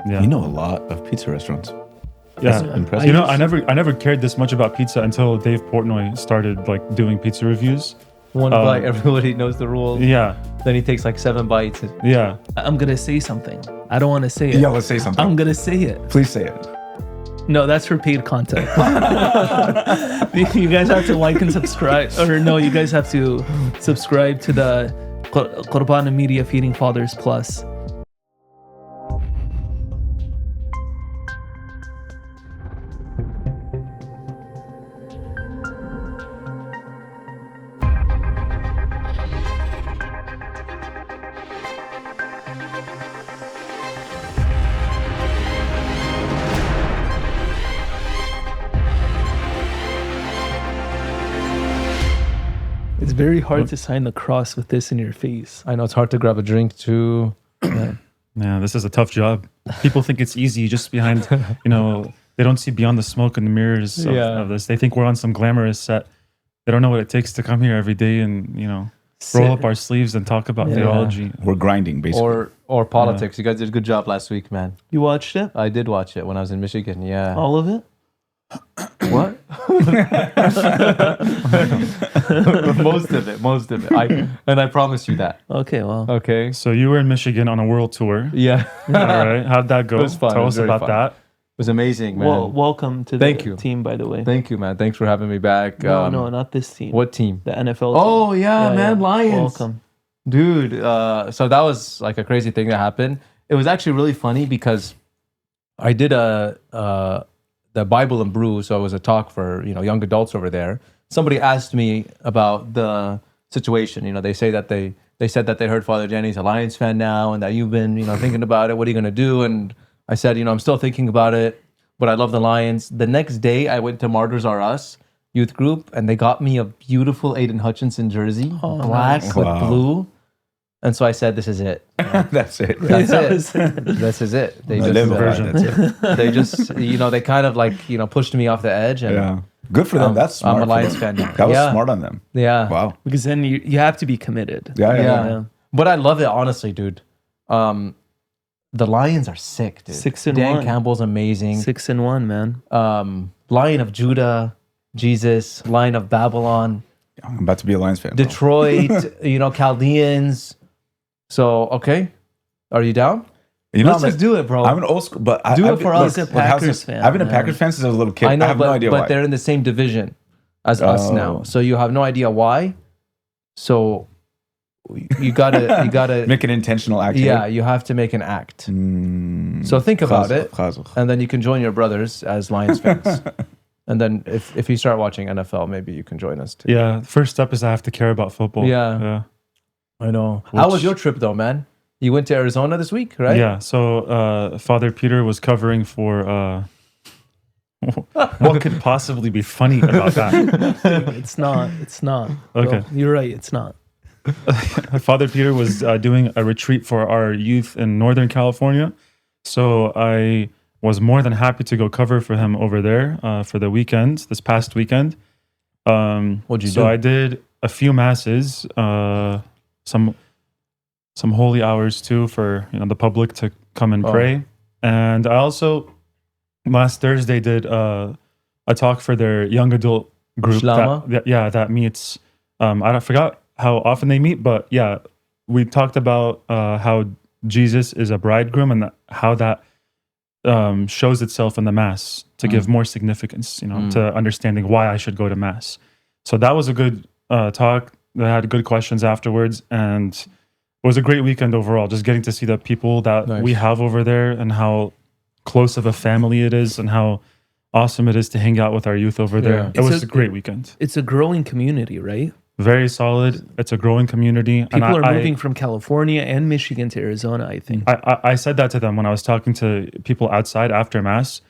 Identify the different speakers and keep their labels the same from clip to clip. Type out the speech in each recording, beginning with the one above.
Speaker 1: Yeah.
Speaker 2: You know a lot of pizza restaurants.
Speaker 1: Yeah,
Speaker 2: That's impressive.
Speaker 1: You know, I never cared this much about pizza until Dave Portnoy started like doing pizza reviews.
Speaker 3: One bite, everybody knows the rules.
Speaker 1: Yeah,
Speaker 3: Then he takes like 7 bites.
Speaker 1: yeah.
Speaker 4: I'm gonna say something. I don't want to say it.
Speaker 2: Yeah, let's say something.
Speaker 4: I'm gonna say it.
Speaker 2: Please say it.
Speaker 4: No, that's for paid content. You guys have to like and subscribe, or no, you guys have to subscribe to the Qurban Media Feeding Fathers Plus. It's very hard to sign the cross with this in your face.
Speaker 3: I know it's hard to grab a drink too.
Speaker 1: Yeah, this is a tough job. People think it's easy just behind, they don't see beyond the smoke and the mirrors of this. They think we're on some glamorous set. They don't know what it takes to come here every day and, roll up our sleeves and talk about theology.
Speaker 2: We're grinding, basically.
Speaker 3: Or politics. You guys did a good job last week, man.
Speaker 4: You watched it?
Speaker 3: I did watch it when I was in Michigan. Yeah.
Speaker 4: All of it?
Speaker 3: What? most of it. I promise you that.
Speaker 4: Okay, well.
Speaker 3: Okay.
Speaker 1: So you were in Michigan on a world tour.
Speaker 3: Yeah.
Speaker 1: All right. How'd that go?
Speaker 3: It was fun.
Speaker 1: Tell
Speaker 3: It
Speaker 1: us
Speaker 3: was very
Speaker 1: about
Speaker 3: fun.
Speaker 1: that.
Speaker 3: It was amazing, man.
Speaker 4: Well, welcome to
Speaker 3: Thank
Speaker 4: the
Speaker 3: you.
Speaker 4: team, by the way.
Speaker 3: Thank you, man. Thanks for having me back.
Speaker 4: No, not this team.
Speaker 3: What team?
Speaker 4: The NFL team.
Speaker 3: Oh, yeah, man. Lions.
Speaker 4: Welcome.
Speaker 3: Dude, so that was like a crazy thing that happened. It was actually really funny because I did the Bible and Brew, so it was a talk for young adults over there. Somebody asked me about the situation. They say that they said that they heard Father Jenny's a Lions fan now, and that you've been thinking about it. What are you gonna do? And I said, I'm still thinking about it, but I love the Lions. The next day, I went to Martyrs R Us youth group, and they got me a beautiful Aiden Hutchinson jersey, black
Speaker 4: nice.
Speaker 3: with
Speaker 2: Wow.
Speaker 3: blue. And so I said, "This is it.
Speaker 2: That's it.
Speaker 3: That's it. This is it." They
Speaker 2: I live by it. That's it.
Speaker 3: they just, they kind of like, pushed me off the edge. And
Speaker 2: Yeah. Good for them. That's smart.
Speaker 3: I'm a
Speaker 2: for
Speaker 3: Lions
Speaker 2: them.
Speaker 3: fan now.
Speaker 2: That was
Speaker 3: Yeah.
Speaker 2: smart on them.
Speaker 3: Yeah.
Speaker 2: Wow.
Speaker 4: Because then you have to be committed.
Speaker 2: Yeah.
Speaker 3: Yeah. But I love it, honestly, dude. The Lions are sick, dude.
Speaker 4: 6-1.
Speaker 3: Dan Campbell's amazing.
Speaker 4: 6-1, man.
Speaker 3: Lion of Judah, Jesus, Lion of Babylon,
Speaker 2: I'm about to be a Lions fan. bro.
Speaker 3: Detroit, Chaldeans. So, okay. Are you down? Let's just do it, bro.
Speaker 2: I'm an old school, but
Speaker 3: Do
Speaker 2: I've
Speaker 3: it for
Speaker 2: been-
Speaker 3: us.
Speaker 2: look,
Speaker 4: He's a
Speaker 2: how's
Speaker 4: Packers
Speaker 2: this-
Speaker 4: fan,
Speaker 2: I've been a
Speaker 4: man.
Speaker 2: Packers fan since I was a little kid.
Speaker 3: I know,
Speaker 2: have no idea
Speaker 3: but
Speaker 2: why.
Speaker 3: they're in the same division as us
Speaker 2: Oh.
Speaker 3: now. So you have no idea why. So you gotta
Speaker 2: Make an intentional act.
Speaker 3: yeah, you have to make an act. So think about it, and then you can join your brothers as Lions fans. And then if you start watching NFL, maybe you can join us too.
Speaker 1: Yeah. First step is I have to care about football.
Speaker 3: Yeah. I know. How was your trip though, man? You went to Arizona this week, right?
Speaker 1: Yeah. So Father Peter was covering for what could possibly be funny about that?
Speaker 4: It's not.
Speaker 1: Okay.
Speaker 4: Bro, you're right. It's not.
Speaker 1: Father Peter was doing a retreat for our youth in Northern California. So I was more than happy to go cover for him over there for the weekend, this past weekend.
Speaker 3: What'd you do?
Speaker 1: So I did a few masses, some holy hours too for the public to come and pray. And I also last Thursday did a talk for their young adult group that meets. I forgot how often they meet, but yeah, we talked about how Jesus is a bridegroom and how that shows itself in the Mass to give more significance, to understanding why I should go to Mass. So that was a good talk. They had good questions afterwards, and it was a great weekend overall. Just getting to see the people that we have over there and how close of a family it is and how awesome it is to hang out with our youth over there. It was a great weekend.
Speaker 4: It's a growing community, right?
Speaker 1: Very solid. It's a growing community.
Speaker 4: People are moving from California and Michigan to Arizona, I think.
Speaker 1: I said that to them when I was talking to people outside after Mass,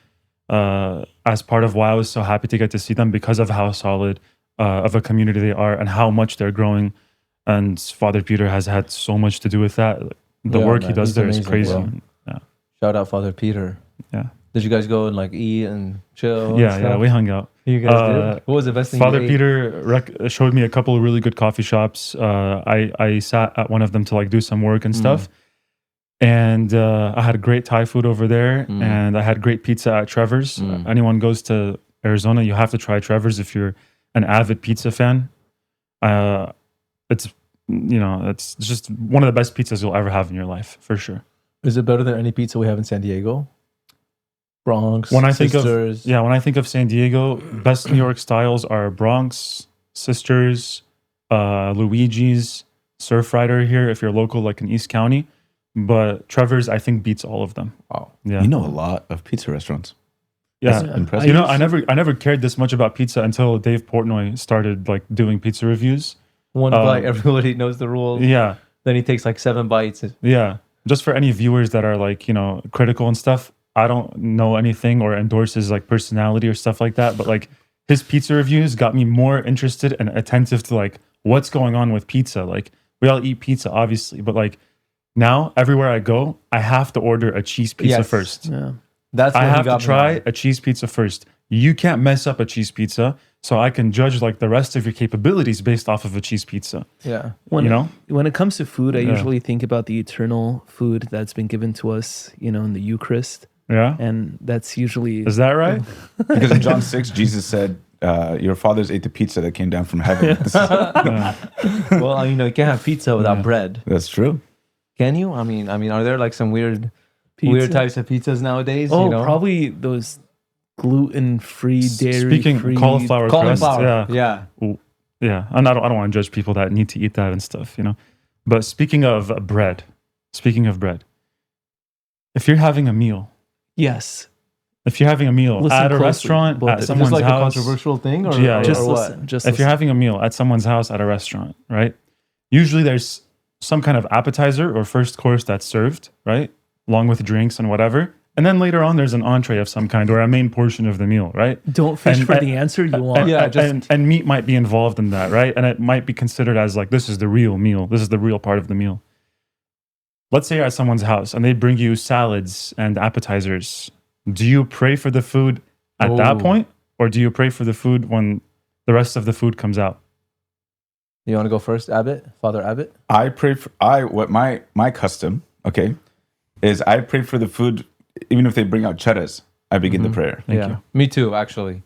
Speaker 1: as part of why I was so happy to get to see them because of how solid of a community they are and how much they're growing. And Father Peter has had so much to do with that. The work he does there is crazy. Yeah.
Speaker 3: Shout out Father Peter.
Speaker 1: Yeah.
Speaker 3: Did you guys go and like eat and chill?
Speaker 1: Yeah, we hung out.
Speaker 3: You guys did? What was the best thing
Speaker 1: Father
Speaker 3: you ate?
Speaker 1: Peter showed me a couple of really good coffee shops. I sat at one of them to like do some work and stuff. And I had great Thai food over there, and I had great pizza at Trevor's. Anyone goes to Arizona, you have to try Trevor's if you're an avid pizza fan. It's it's just one of the best pizzas you'll ever have in your life, for sure.
Speaker 3: Is it better than any pizza we have in San Diego? Bronx,
Speaker 1: When I
Speaker 3: Sisters.
Speaker 1: think of San Diego, best New York styles are Bronx, Sisters, Luigi's, Surfrider here if you're local, like in East County. But Trevor's, I think, beats all of them.
Speaker 3: Wow.
Speaker 1: Yeah,
Speaker 2: You know a lot of pizza restaurants.
Speaker 1: yeah.
Speaker 2: That's impressive.
Speaker 1: You know, I never cared this much about pizza until Dave Portnoy started like doing pizza reviews.
Speaker 3: One bite, everybody knows the rules.
Speaker 1: Yeah,
Speaker 3: Then he takes like 7 bites.
Speaker 1: yeah. Just for any viewers that are like, critical and stuff, I don't know anything or endorse his like personality or stuff like that. But like his pizza reviews got me more interested and attentive to like what's going on with pizza. Like we all eat pizza, obviously, but like now everywhere I go, I have to order a cheese pizza
Speaker 3: Yes.
Speaker 1: first.
Speaker 4: Yeah.
Speaker 3: That's
Speaker 1: I
Speaker 3: what he
Speaker 1: have to
Speaker 3: got me
Speaker 1: try
Speaker 3: on.
Speaker 1: a cheese pizza first. You can't mess up a cheese pizza, so I can judge like the rest of your capabilities based off of a cheese pizza.
Speaker 3: Yeah.
Speaker 4: When it comes to food, I
Speaker 1: Yeah.
Speaker 4: usually think about the eternal food that's been given to us, in the Eucharist.
Speaker 1: Yeah,
Speaker 4: And that's usually
Speaker 1: is that right?
Speaker 2: Because in John 6, Jesus said, your fathers ate the pizza that came down from heaven.
Speaker 3: Well, you can't have pizza without bread.
Speaker 2: That's true.
Speaker 3: Can you? I mean, are there like some weird
Speaker 4: pizza.
Speaker 3: types of pizzas nowadays?
Speaker 4: Oh, probably those gluten-free, dairy-free.
Speaker 1: Speaking cauliflower crust,
Speaker 3: Cauliflower.
Speaker 1: yeah.
Speaker 3: Yeah.
Speaker 1: Yeah, and I don't want to judge people that need to eat that and stuff, But speaking of bread, if you're having a meal
Speaker 4: Yes.
Speaker 1: at
Speaker 4: Listen
Speaker 1: a
Speaker 4: closely,
Speaker 1: restaurant,
Speaker 4: both
Speaker 1: at
Speaker 4: of you.
Speaker 3: Is this
Speaker 1: someone's
Speaker 3: like a
Speaker 1: house,
Speaker 3: controversial thing, or
Speaker 1: Yeah,
Speaker 3: or,
Speaker 4: Just
Speaker 3: or
Speaker 4: listen.
Speaker 3: what?
Speaker 4: Just
Speaker 1: if
Speaker 4: listen.
Speaker 1: you're having a meal at someone's house at a restaurant, right? Usually there's some kind of appetizer or first course that's served, right? Along with drinks and whatever. And then later on, there's an entree of some kind or a main portion of the meal, right?
Speaker 4: Don't fish
Speaker 1: And-
Speaker 4: for
Speaker 1: and-
Speaker 4: the answer you want.
Speaker 3: Yeah,
Speaker 1: and meat might be involved in that, right? And it might be considered as like, this is the real meal. This is the real part of the meal. Let's say you're at someone's house and they bring you salads and appetizers. Do you pray for the food at that
Speaker 3: Ooh.
Speaker 1: point? Or do you pray for the food when the rest of the food comes out?
Speaker 3: You want to go first, Abbott? Father Abbott?
Speaker 2: I pray for what my custom, okay, is I pray for the food even if they bring out cheddas. I begin the prayer.
Speaker 1: Thank you.
Speaker 3: Me too, actually.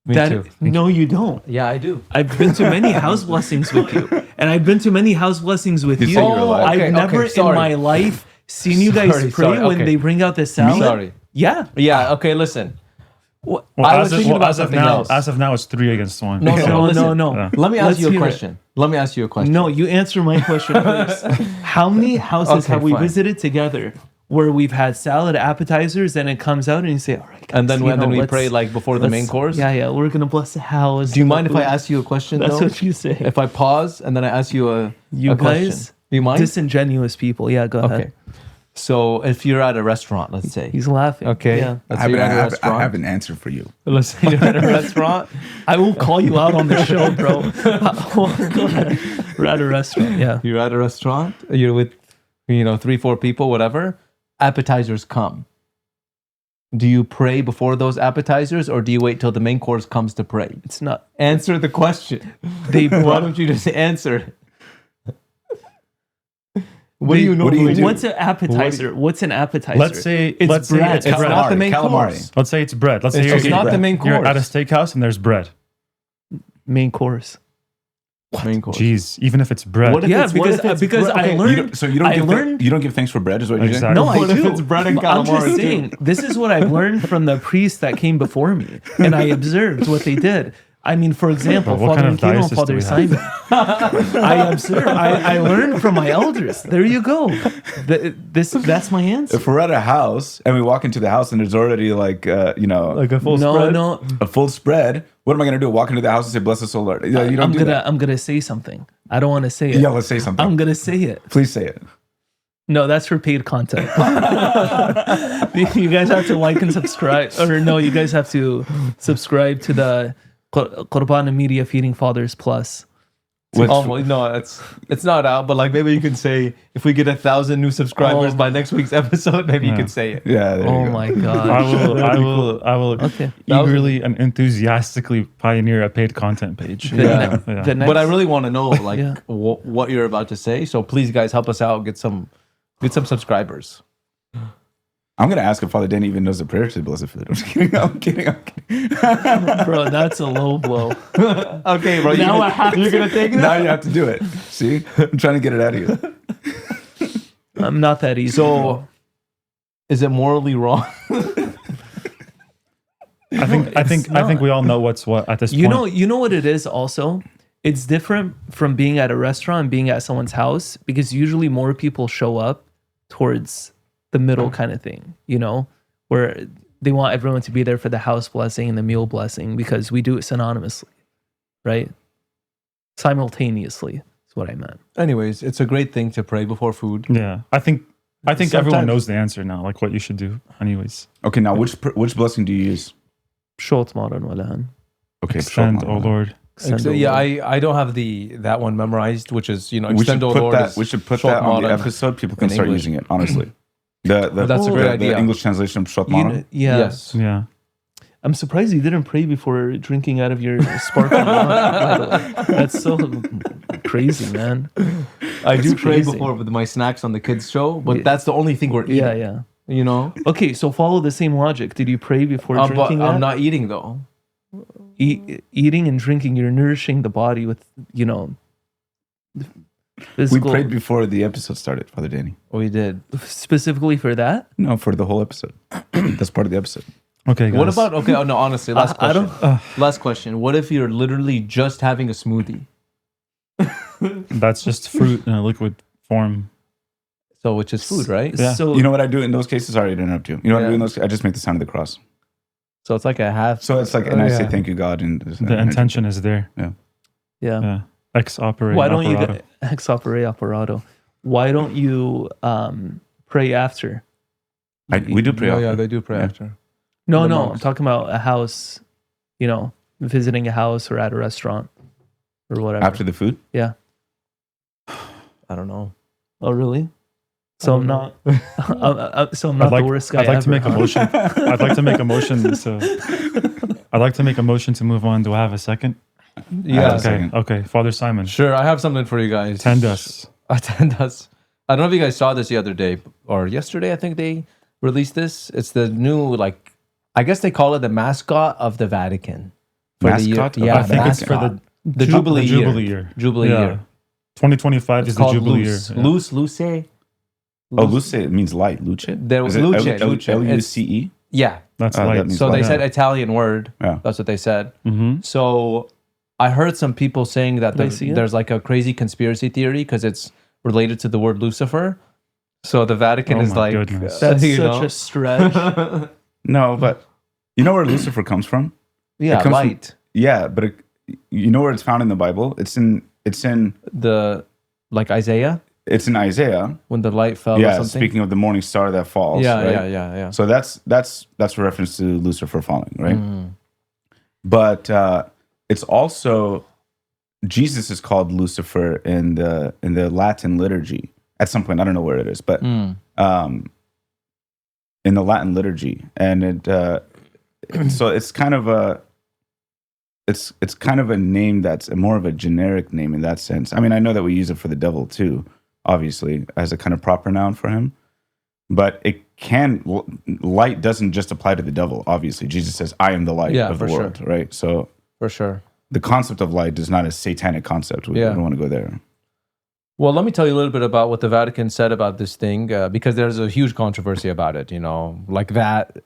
Speaker 3: Me too.
Speaker 4: No, you don't.
Speaker 3: Yeah, I do.
Speaker 4: I've been to many house blessings with you, and I've been to many house blessings with
Speaker 2: You
Speaker 4: you.
Speaker 2: say you're alive.
Speaker 3: Okay,
Speaker 4: I've never in
Speaker 3: sorry.
Speaker 4: my life seen you guys
Speaker 3: Sorry,
Speaker 4: pray
Speaker 3: sorry,
Speaker 4: when
Speaker 3: okay.
Speaker 4: they bring out the salad.
Speaker 3: Sorry.
Speaker 4: Yeah.
Speaker 3: Yeah, okay, listen.
Speaker 1: Well,
Speaker 3: I was thinking about something else.
Speaker 1: As of now, it's 3 against 1.
Speaker 3: No,
Speaker 1: So-
Speaker 3: no, listen.
Speaker 4: no.
Speaker 1: Yeah.
Speaker 3: Let me ask
Speaker 4: Let's
Speaker 3: you a
Speaker 4: hear it.
Speaker 3: question. Let me ask you a question.
Speaker 4: No, you answer my question first. How many houses
Speaker 3: Okay,
Speaker 4: have we
Speaker 3: fine.
Speaker 4: visited together where we've had salad appetizers and it comes out and you say, all right, guys,
Speaker 3: And then we
Speaker 4: let's-
Speaker 3: pray like before the main
Speaker 4: let's-
Speaker 3: course?
Speaker 4: Yeah, we're going to bless the house.
Speaker 3: Do you mind if I ask you a question
Speaker 4: That's
Speaker 3: though?
Speaker 4: what you say.
Speaker 3: If I pause and then I ask you a
Speaker 4: You
Speaker 3: question.
Speaker 4: guys,
Speaker 3: Do you mind?
Speaker 4: disingenuous people. Yeah, go ahead.
Speaker 3: Okay. So if you're at a restaurant, let's say.
Speaker 4: He's laughing.
Speaker 3: Okay.
Speaker 4: Yeah.
Speaker 3: Let's
Speaker 2: I
Speaker 3: say
Speaker 2: have,
Speaker 3: you're at a
Speaker 2: I have
Speaker 3: restaurant.
Speaker 2: an answer for you.
Speaker 3: Let's say you're at a restaurant.
Speaker 4: I will call you out on the show, bro. Go ahead. We're at a restaurant. Yeah.
Speaker 3: You're at a restaurant. You're with, 3-4 people, whatever. Appetizers come. Do you pray before those appetizers, or do you wait till the main course comes to pray?
Speaker 4: It's not.
Speaker 3: Answer the question.
Speaker 4: They
Speaker 3: Why don't you just answer? What do you
Speaker 2: what do you
Speaker 3: normally do?
Speaker 4: What's an appetizer? What's an appetizer?
Speaker 1: Let's say
Speaker 4: it's
Speaker 1: let's say
Speaker 4: bread.
Speaker 1: it's
Speaker 3: It's
Speaker 1: bread.
Speaker 3: not the main
Speaker 2: Calamari.
Speaker 3: course.
Speaker 1: Let's say it's bread. Let's say
Speaker 3: It's
Speaker 1: you're
Speaker 3: not the main
Speaker 1: You're at a
Speaker 3: course.
Speaker 1: steakhouse and there's bread.
Speaker 4: main course.
Speaker 3: Main course.
Speaker 1: Jeez, even if it's bread.
Speaker 3: What if
Speaker 4: Yeah,
Speaker 3: it's- what
Speaker 4: because
Speaker 3: if it's
Speaker 4: because
Speaker 3: bread?
Speaker 4: I
Speaker 3: Okay,
Speaker 2: You
Speaker 4: learned.
Speaker 2: don't, so you don't
Speaker 4: I
Speaker 2: give
Speaker 4: learned.
Speaker 2: you don't give thanks for bread, is what you're saying?
Speaker 1: Exactly.
Speaker 4: No, I
Speaker 3: What if
Speaker 4: do.
Speaker 3: it's bread and
Speaker 4: I'm just
Speaker 3: calamari, too?
Speaker 4: saying. This is what I've learned from the priests that came before me, and I observed what they did. I mean, for example,
Speaker 1: What
Speaker 4: Father
Speaker 1: kind of
Speaker 4: Mikhail and
Speaker 1: diocese do
Speaker 4: Father
Speaker 1: we
Speaker 4: Simon. I observed. I learned from my elders. There you go. That's my answer.
Speaker 2: If we're at a house and we walk into the house and there's already like
Speaker 3: Like a full
Speaker 4: No,
Speaker 3: spread?
Speaker 4: no.
Speaker 2: a full spread, what am I gonna do? Walk into the house and say, "Bless us, O Lord." You don't
Speaker 4: I'm
Speaker 2: do
Speaker 4: gonna.
Speaker 2: that.
Speaker 4: I'm gonna say something. I don't want to say it.
Speaker 2: Yeah, let's say something.
Speaker 4: I'm gonna say it.
Speaker 2: Please say it.
Speaker 4: No, that's for paid content. You guys have to like and subscribe, or no, you guys have to subscribe to the Qurban Media Feeding Fathers Plus.
Speaker 2: Which-
Speaker 3: No, it's not out. But like maybe you can say if we get 1,000 new subscribers by next week's episode, maybe you can say it.
Speaker 2: yeah. There
Speaker 4: Oh
Speaker 2: you go.
Speaker 4: my
Speaker 1: I
Speaker 4: gosh.
Speaker 1: will
Speaker 4: Okay.
Speaker 1: eagerly and enthusiastically pioneer a paid content page.
Speaker 3: Yeah.
Speaker 4: The next,
Speaker 3: But I really want to know like
Speaker 4: Yeah.
Speaker 3: what you're about to say. So please, guys, help us out. Get some Get some subscribers.
Speaker 2: I'm gonna ask if Father Danny even knows the prayer to bless the food. I'm just kidding. I'm kidding.
Speaker 4: Bro, that's a low blow.
Speaker 3: Okay, bro.
Speaker 4: Now I have
Speaker 3: You're gonna take
Speaker 2: Now
Speaker 3: that.
Speaker 2: you have to do it. See, I'm trying to get it out of you.
Speaker 4: I'm not that easy.
Speaker 3: So, is it morally wrong?
Speaker 1: I think we all know what's what at this point.
Speaker 4: You know what it is also? It's different from being at a restaurant and being at someone's house because usually more people show up towards the middle kind of thing, where they want everyone to be there for the house blessing and the meal blessing because we do it synonymously, right? Simultaneously is what I meant.
Speaker 3: Anyways, it's a great thing to pray before food.
Speaker 1: Yeah, I think everyone
Speaker 3: Sometimes-
Speaker 1: knows the answer now, like what you should do. Anyways,
Speaker 2: Okay, now which blessing do you use?
Speaker 4: Short maran walahan.
Speaker 2: Okay,
Speaker 1: extend,
Speaker 2: short
Speaker 1: O
Speaker 2: one.
Speaker 1: Lord.
Speaker 3: So, yeah, I don't have that one memorized, which is
Speaker 2: We should
Speaker 3: extend O
Speaker 2: put
Speaker 3: Lord.
Speaker 2: that.
Speaker 3: is
Speaker 2: We should put
Speaker 3: short
Speaker 2: that on the
Speaker 3: maran.
Speaker 2: episode. People can
Speaker 3: in
Speaker 2: start
Speaker 3: English.
Speaker 2: using it. Honestly, the
Speaker 3: That's a great
Speaker 2: the
Speaker 3: idea.
Speaker 2: English translation of short maran.
Speaker 4: Yeah.
Speaker 3: Yes.
Speaker 1: Yeah,
Speaker 4: I'm surprised you didn't pray before drinking out of your sparkling water, by the way. That's so crazy, man.
Speaker 3: I do
Speaker 4: That's
Speaker 3: pray
Speaker 4: crazy.
Speaker 3: before with my snacks on the kids' show, but
Speaker 4: Yeah.
Speaker 3: that's the only thing we're eating.
Speaker 4: Yeah, yeah. Okay, so follow the same logic. Did you pray before
Speaker 3: But
Speaker 4: drinking that?
Speaker 3: I'm not eating though.
Speaker 4: Eating and drinking, you're nourishing the body with,
Speaker 2: We
Speaker 4: physical.
Speaker 2: prayed before the episode started, Father Danny.
Speaker 3: We did.
Speaker 4: Specifically for that?
Speaker 2: No, for the whole episode. That's part of the episode.
Speaker 1: okay, guys.
Speaker 3: What about no, honestly, last
Speaker 4: I
Speaker 3: question.
Speaker 4: don't.
Speaker 3: Last question. What if you're literally just having a smoothie?
Speaker 1: That's just fruit in a liquid form.
Speaker 3: So which is food, right?
Speaker 1: Yeah.
Speaker 4: So
Speaker 2: You know what I do in those cases? Sorry to interrupt you. You know what I do in those? I just make the sign of the cross.
Speaker 3: So it's like a half.
Speaker 2: So it's like, and I say thank you, God, and
Speaker 1: The intention is there.
Speaker 4: yeah.
Speaker 1: Yeah, ex opere.
Speaker 4: Why don't you
Speaker 1: operato.
Speaker 4: ex opere operato? Why don't you pray after?
Speaker 2: We do pray.
Speaker 3: Oh
Speaker 2: after.
Speaker 3: yeah, they do pray
Speaker 2: Yeah.
Speaker 3: after.
Speaker 4: No,
Speaker 3: The
Speaker 4: no. I'm
Speaker 3: monks.
Speaker 4: talking about a house. Visiting a house or at a restaurant or whatever.
Speaker 2: After the food.
Speaker 4: Yeah.
Speaker 3: I don't know.
Speaker 4: Oh, really? So I'm not. So I'm not the worst guy
Speaker 1: I'd like
Speaker 4: ever.
Speaker 1: to make a motion. I'd like to make a motion. I'd like to make a motion to move on. Do I have a second?
Speaker 3: Yeah.
Speaker 2: a second.
Speaker 1: Okay. Father Simon,
Speaker 3: Sure, I have something for you guys.
Speaker 1: attend us.
Speaker 3: Attend us. I don't know if you guys saw this the other day or yesterday. I think they released this. It's the new, I guess they call it the mascot of the Vatican. For
Speaker 2: Mascot?
Speaker 3: the year. Yeah,
Speaker 1: I think it's for
Speaker 3: mascot.
Speaker 1: the
Speaker 3: Jubilee year.
Speaker 1: Jubilee year.
Speaker 3: Jubilee
Speaker 1: Yeah.
Speaker 3: year.
Speaker 1: 2025
Speaker 3: It's
Speaker 1: is the
Speaker 3: called
Speaker 1: Jubilee
Speaker 3: Luce.
Speaker 1: year. Yeah.
Speaker 3: Luce.
Speaker 2: Oh, Luce means light. Luce.
Speaker 3: There was
Speaker 2: Is it
Speaker 3: Luce. Luce.
Speaker 2: L-U-C-E?
Speaker 3: Yeah.
Speaker 1: That's
Speaker 2: that
Speaker 1: light.
Speaker 2: means
Speaker 3: So they
Speaker 2: light.
Speaker 3: said Italian word.
Speaker 2: Yeah.
Speaker 3: That's what they said.
Speaker 1: Mm-hmm.
Speaker 3: So I heard some people saying that
Speaker 4: Did I see it?
Speaker 3: there's like a crazy conspiracy theory because it's related to the word Lucifer. So the Vatican
Speaker 1: Oh
Speaker 3: is
Speaker 1: my
Speaker 3: like,
Speaker 1: goodness.
Speaker 4: That's
Speaker 3: you
Speaker 4: such
Speaker 3: know?
Speaker 4: a stretch.
Speaker 2: No, but you know where Lucifer comes from?
Speaker 3: yeah,
Speaker 2: It comes from-
Speaker 3: light.
Speaker 2: Yeah, but you know where it's found in the Bible? It's in
Speaker 3: The like Isaiah
Speaker 2: it's in Isaiah.
Speaker 3: when the light fell or
Speaker 2: Yeah,
Speaker 3: something.
Speaker 2: speaking of the morning star that falls.
Speaker 3: yeah,
Speaker 2: right?
Speaker 3: yeah.
Speaker 2: So that's a reference to Lucifer falling, right?
Speaker 3: Mm.
Speaker 2: But it's also Jesus is called Lucifer in the Latin liturgy at some point. I don't know where it is, but
Speaker 3: Mm.
Speaker 2: in the Latin liturgy, and so it's kind of a name that's more of a generic name in that sense. I mean, I know that we use it for the devil too, obviously, as a kind of proper noun for him. But light doesn't just apply to the devil. Obviously, Jesus says, "I am the light of the
Speaker 3: for sure.
Speaker 2: world." Right. So
Speaker 3: For sure.
Speaker 2: the concept of light is not a satanic concept. We
Speaker 3: Yeah.
Speaker 2: don't want to go there.
Speaker 3: Well, let me tell you a little bit about what the Vatican said about this thing, because there's a huge controversy about it, like that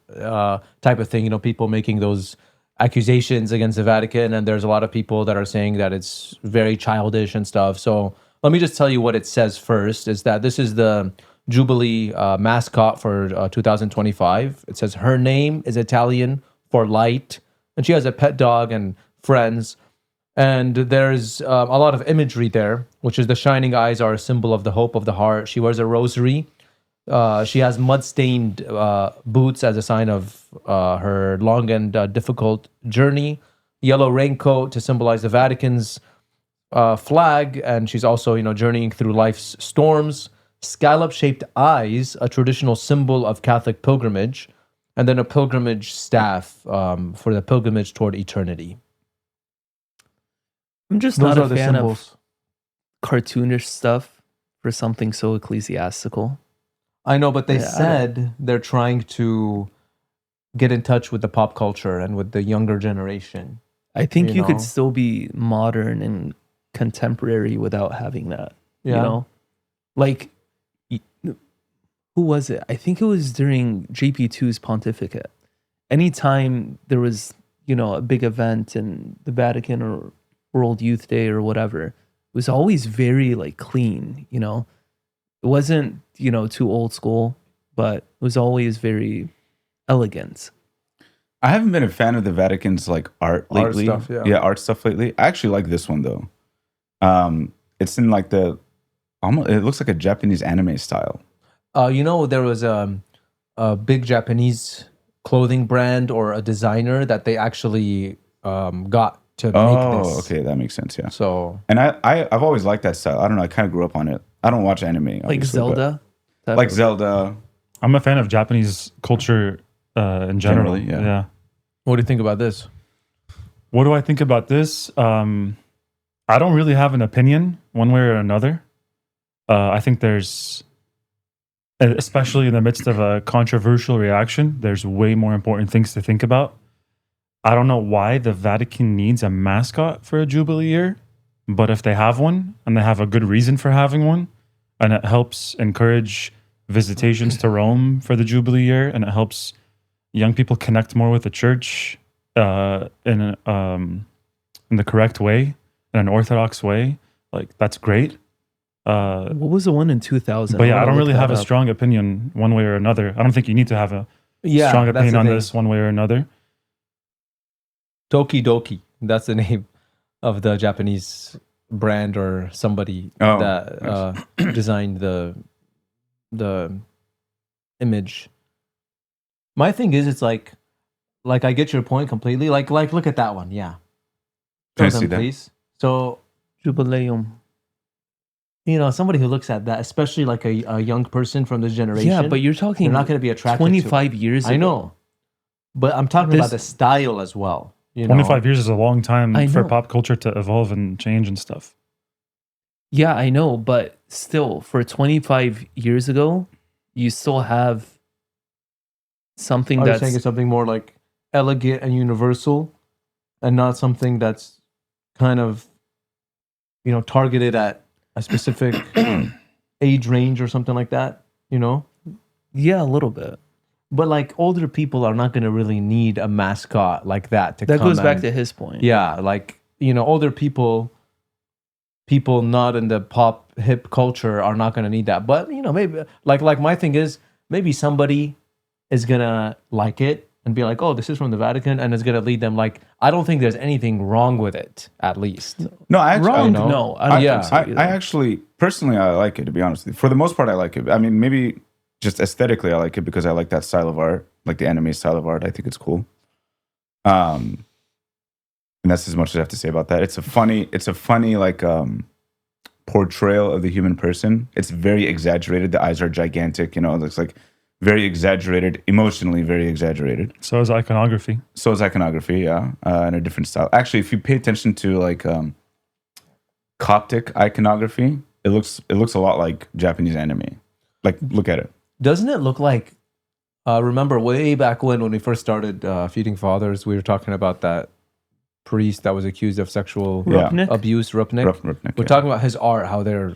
Speaker 3: type of thing, people making those accusations against the Vatican. And there's a lot of people that are saying that it's very childish and stuff. So let me just tell you what it says first, is that this is the Jubilee mascot for 2025. It says her name is Italian for light, and she has a pet dog and friends. And there's a lot of imagery there, which is the shining eyes are a symbol of the hope of the heart. She wears a rosary. She has mud-stained boots as a sign of her long and difficult journey. Yellow raincoat to symbolize the Vatican's flag, and she's also, journeying through life's storms. Scallop-shaped eyes, a traditional symbol of Catholic pilgrimage, and then a pilgrimage staff for the pilgrimage toward eternity.
Speaker 4: I'm just
Speaker 3: Those
Speaker 4: not
Speaker 3: are
Speaker 4: a
Speaker 3: the
Speaker 4: fan
Speaker 3: symbols.
Speaker 4: of cartoonish stuff for something so ecclesiastical.
Speaker 3: I know, but they
Speaker 4: Yeah, I
Speaker 3: said they're trying to get in touch with the pop culture and with the younger generation.
Speaker 4: I think
Speaker 3: You
Speaker 4: you could
Speaker 3: know?
Speaker 4: still be modern and contemporary without having that. You
Speaker 3: Yeah.
Speaker 4: know, like y- who was it? I think it was during JP2's pontificate. Anytime there was, a big event in the Vatican or World Youth Day or whatever, it was always very like clean. It wasn't too old school, but it was always very elegant.
Speaker 2: I haven't been a fan of the Vatican's like art
Speaker 3: Art
Speaker 2: lately.
Speaker 3: stuff, yeah.
Speaker 2: art stuff lately. I actually like this one though. It's in like almost. It looks like a Japanese anime style.
Speaker 3: There was a big Japanese clothing brand or a designer that they actually got to make
Speaker 2: Oh,
Speaker 3: this.
Speaker 2: okay, that makes sense. Yeah.
Speaker 3: So
Speaker 2: And I've always liked that style. I don't know. I kind of grew up on it. I don't watch anime,
Speaker 4: Like
Speaker 2: obviously, but-
Speaker 4: Zelda. type
Speaker 2: like
Speaker 4: of-
Speaker 2: Zelda.
Speaker 1: I'm a fan of Japanese culture in general.
Speaker 2: Generally, yeah.
Speaker 3: what do you think about this?
Speaker 1: What do I think about this? I don't really have an opinion one way or another. I think there's, especially in the midst of a controversial reaction, there's way more important things to think about. I don't know why the Vatican needs a mascot for a Jubilee year, but if they have one and they have a good reason for having one, and it helps encourage visitations to Rome for the Jubilee year, and it helps young people connect more with the church in the correct way, in an orthodox way, like that's great.
Speaker 4: What was the one in 2000?
Speaker 1: But yeah, I
Speaker 4: wanna
Speaker 1: don't
Speaker 4: look
Speaker 1: really have
Speaker 4: that
Speaker 1: a
Speaker 4: up.
Speaker 1: strong opinion one way or another. I don't think you need to have a
Speaker 3: Yeah,
Speaker 1: strong
Speaker 3: that's
Speaker 1: opinion
Speaker 3: the
Speaker 1: on
Speaker 3: thing.
Speaker 1: this one way or another.
Speaker 3: Toki Doki. That's the name of the Japanese brand or somebody
Speaker 2: Oh,
Speaker 3: that designed the image. My thing is, it's like I get your point completely. Like look at that one. Yeah.
Speaker 2: Can I
Speaker 3: Show
Speaker 2: see
Speaker 3: them,
Speaker 2: that?
Speaker 3: please. So
Speaker 4: Jubileum.
Speaker 3: somebody who looks at that, especially like a young person from this generation.
Speaker 4: Yeah, but you're talking
Speaker 3: they're not going to be attracted.
Speaker 4: 25 years ago.
Speaker 3: I know, but I'm talking about the style as well.
Speaker 1: 25 years is a long time
Speaker 4: I
Speaker 1: for
Speaker 4: know.
Speaker 1: pop culture to evolve and change and stuff.
Speaker 4: Yeah, I know, but still, for 25 years ago, you still have something
Speaker 3: Are you
Speaker 4: that's
Speaker 3: saying it's something more like elegant and universal, and not something that's kind of targeted at a specific age range or something like that?
Speaker 4: yeah, a little bit.
Speaker 3: But like older people are not going to really need a mascot like that to
Speaker 4: That
Speaker 3: come
Speaker 4: goes back
Speaker 3: and-
Speaker 4: to his point.
Speaker 3: yeah, like older people not in the pop hip culture are not going to need that. But maybe like my thing is maybe somebody is going to like it and be like, oh, this is from the Vatican, and it's going to lead them. Like, I don't think there's anything wrong with it, at least.
Speaker 2: No, I actually,
Speaker 4: Wrong?
Speaker 3: know.
Speaker 4: No, I don't
Speaker 3: Yeah.
Speaker 4: think so
Speaker 2: I
Speaker 4: either.
Speaker 2: actually personally I like it, to be honest with you. For the most part, I like it. I mean, maybe just aesthetically, I like it because I like that style of art, like the anime style of art. I think it's cool. And that's as much as I have to say about that. It's a funny like portrayal of the human person. It's very exaggerated. The eyes are gigantic. It looks like very exaggerated, emotionally very exaggerated.
Speaker 1: So is iconography.
Speaker 2: So is iconography, yeah, in a different style. Actually, if you pay attention to like Coptic iconography, it looks a lot like Japanese anime. Like, look at it.
Speaker 3: Doesn't it look like? Remember way back when we first started Feeding Fathers, we were talking about that priest that was accused of sexual
Speaker 2: Yeah.
Speaker 4: Rupnik?
Speaker 3: abuse, Rupnik.
Speaker 2: Rupnik,
Speaker 3: We're
Speaker 2: yeah.
Speaker 3: talking about his art, how the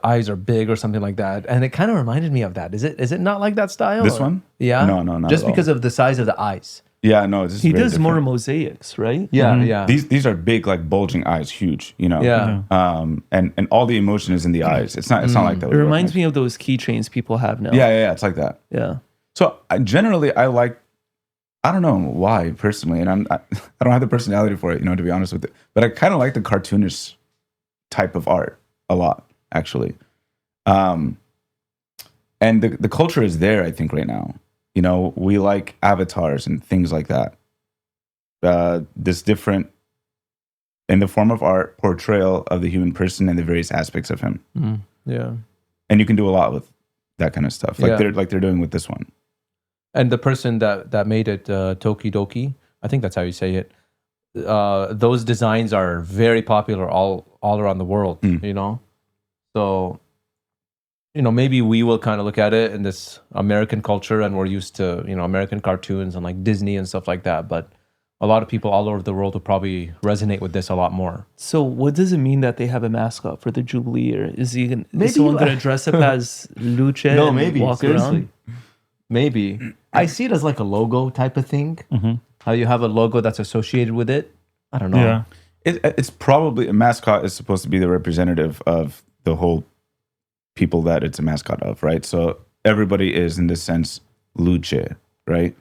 Speaker 3: eyes are big or something like that, and it kind of reminded me of that. Is it not like that style?
Speaker 2: This
Speaker 3: or-
Speaker 2: one?
Speaker 3: Yeah.
Speaker 2: No, not
Speaker 3: Just
Speaker 2: at all.
Speaker 3: because of the size of the eyes.
Speaker 2: Yeah, no, this is
Speaker 4: He
Speaker 2: very
Speaker 4: does more
Speaker 2: different.
Speaker 4: mosaics, right?
Speaker 3: Yeah,
Speaker 1: Mhm.
Speaker 3: yeah,
Speaker 2: These are big, like bulging eyes, huge.
Speaker 3: yeah.
Speaker 2: And all the emotion is in the eyes. It's not like that.
Speaker 4: It reminds me of those keychains people have now.
Speaker 2: Yeah, it's like that.
Speaker 4: Yeah.
Speaker 2: So generally, I like. I don't know why personally, and I don't have the personality for it, to be honest with it. But I kind of like the cartoonish type of art a lot, actually. And the culture is there, I think, right now. We like avatars and things like that. This different, in the form of art, portrayal of the human person and the various aspects of him.
Speaker 3: Yeah.
Speaker 2: And you can do a lot with that kind of stuff, like
Speaker 3: Yeah.
Speaker 2: they're doing with this one.
Speaker 3: And the person that made it, Toki Doki, I think that's how you say it. Those designs are very popular all around the world.
Speaker 2: Mm.
Speaker 3: So maybe we will kind of look at it in this American culture, and we're used to, American cartoons and like Disney and stuff like that. But a lot of people all over the world will probably resonate with this a lot more.
Speaker 4: So what does it mean that they have a mascot for the Jubilee year? Is someone going to dress up as Luce and walk
Speaker 3: seriously.
Speaker 4: around?
Speaker 3: Maybe. I see it as like a logo type of thing. How you have a logo that's associated with it. I don't know.
Speaker 1: Yeah.
Speaker 2: It's probably a mascot is supposed to be the representative of the whole people that it's a mascot of, right? So everybody is, in this sense, Luce, right?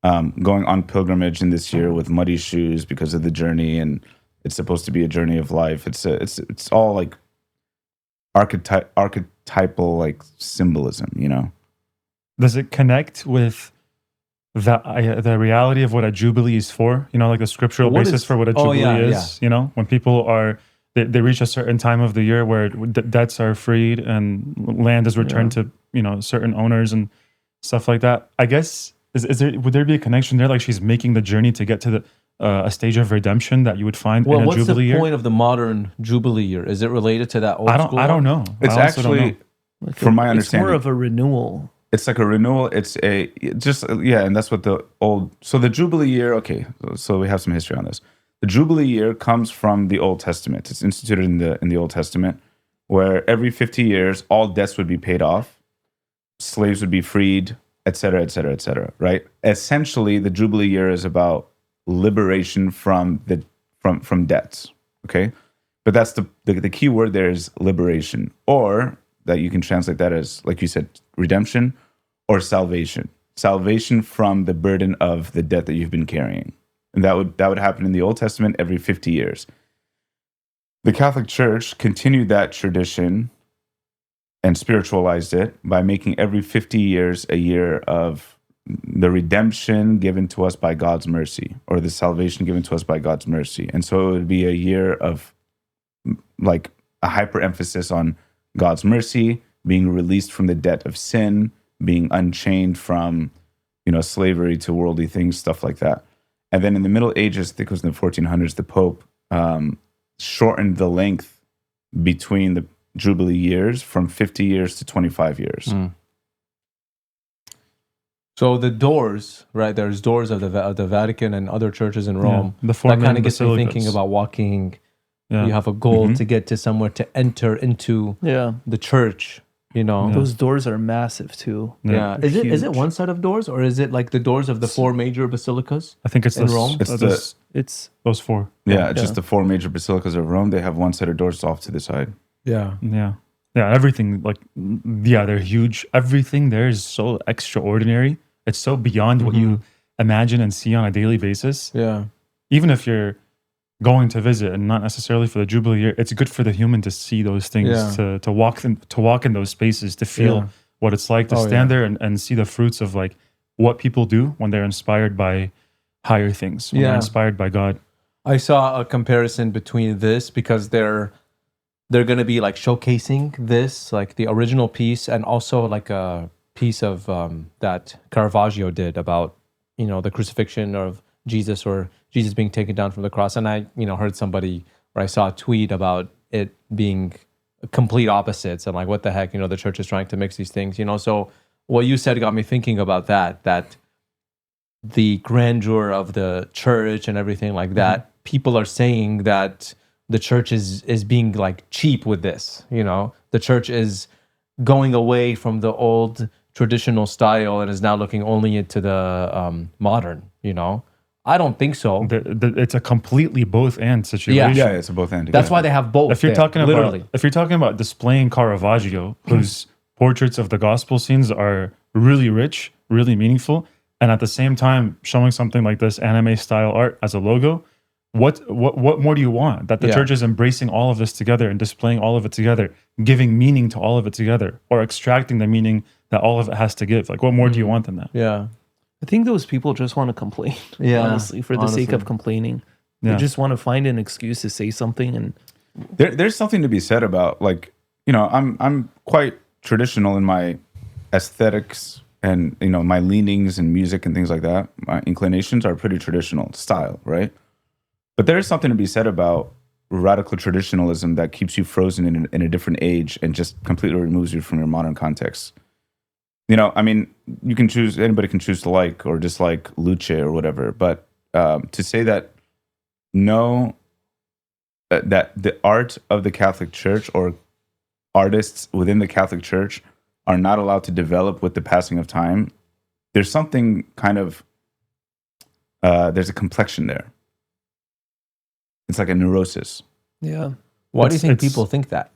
Speaker 2: Going on pilgrimage in this year with muddy shoes because of the journey, and it's supposed to be a journey of life. It's all like archetypal like symbolism,
Speaker 1: Does it connect with the reality of what a jubilee is for? Like the scriptural basis for what a jubilee is. When people they reach a certain time of the year where debts are freed and land is returned to certain owners and stuff like that. I guess would there be a connection there? Like she's making the journey to get to a stage of redemption that you would find in a
Speaker 3: what's
Speaker 1: jubilee year?
Speaker 3: the point of the modern jubilee year? Is it related to that old school?
Speaker 1: I don't know.
Speaker 2: It's actually, from my understanding,
Speaker 4: it's more of a renewal.
Speaker 2: It's like a renewal. It's and that's what so the Jubilee year, okay, so we have some history on this. The Jubilee year comes from the Old Testament. It's instituted in the Old Testament, where every 50 years, all debts would be paid off, slaves would be freed, et cetera, et cetera, et cetera, right? Essentially, the Jubilee year is about liberation from debts, okay? But that's the key word there is liberation, or that you can translate that as, like you said, redemption, or salvation from the burden of the debt that you've been carrying. And that would happen in the Old Testament every 50 years. The Catholic Church continued that tradition and spiritualized it by making every 50 years a year of the redemption given to us by God's mercy, or the salvation given to us by God's mercy. And so it would be a year of like a hyper emphasis on God's mercy, being released from the debt of sin, being unchained from, slavery to worldly things, stuff like that. And then in the Middle Ages, I think it was in the 1400s, the Pope shortened the length between the Jubilee years from 50 years to 25 years.
Speaker 3: So the doors, right? There's doors of the Vatican and other churches in Rome.
Speaker 1: The four
Speaker 3: that kind
Speaker 1: main
Speaker 3: of gets me
Speaker 1: basilicas.
Speaker 3: thinking about walking.
Speaker 1: Yeah.
Speaker 3: You have a goal to get to somewhere, to enter into the church.
Speaker 4: Those doors are massive too.
Speaker 3: Yeah.
Speaker 4: They're
Speaker 3: Is it
Speaker 4: huge.
Speaker 3: one set of doors, or is it like the doors of the four major basilicas?
Speaker 1: I think it's
Speaker 3: in Rome?
Speaker 4: It's
Speaker 1: those four.
Speaker 2: It's just the four major basilicas of Rome. They have one set of doors off to the side.
Speaker 3: Yeah.
Speaker 1: Yeah. Everything they're huge. Everything there is so extraordinary. It's so beyond what you imagine and see on a daily basis.
Speaker 3: Yeah.
Speaker 1: Even if you're going to visit and not necessarily for the Jubilee year, it's good for the human to see those things, to walk in those spaces, to feel what it's like to stand there and see the fruits of like what people do when they're inspired by higher things, when they're inspired by God.
Speaker 3: I saw a comparison between this, because they're going to be like showcasing this, like the original piece, and also like a piece of that Caravaggio did about, the crucifixion of Jesus, or Jesus being taken down from the cross. And I, heard somebody, or I saw a tweet about it being complete opposites, and like, what the heck, the church is trying to mix these things, So what you said got me thinking about that the grandeur of the church and everything like that. People are saying that the church is being like cheap with this, The church is going away from the old traditional style and is now looking only into the modern, I don't think so.
Speaker 1: It's a completely both and situation.
Speaker 2: Yeah, it's a both and.
Speaker 3: That's why they have both.
Speaker 1: If you're
Speaker 3: literally.
Speaker 1: if you're talking about displaying Caravaggio, whose portraits of the gospel scenes are really rich, really meaningful, and at the same time showing something like this anime style art as a logo, what more do you want? That the church is embracing all of this together and displaying all of it together, giving meaning to all of it together, or extracting the meaning that all of it has to give. Like, what more do you want than that?
Speaker 3: Yeah.
Speaker 4: I think those people just want to complain. Honestly, for the sake of complaining. They just want to find an excuse to say something. And
Speaker 2: there's something to be said about, like, I'm quite traditional in my aesthetics and my leanings in music and things like that. My inclinations are pretty traditional style, right? But there is something to be said about radical traditionalism that keeps you frozen in a different age and just completely removes you from your modern context. You know, I mean, you can choose, anybody can choose to like or dislike Luce or whatever, but to say that that the art of the Catholic Church or artists within the Catholic Church are not allowed to develop with the passing of time, there's something kind of, there's a complexion there. It's like a neurosis.
Speaker 4: Yeah.
Speaker 3: Why do you think
Speaker 1: It's-
Speaker 3: people think that?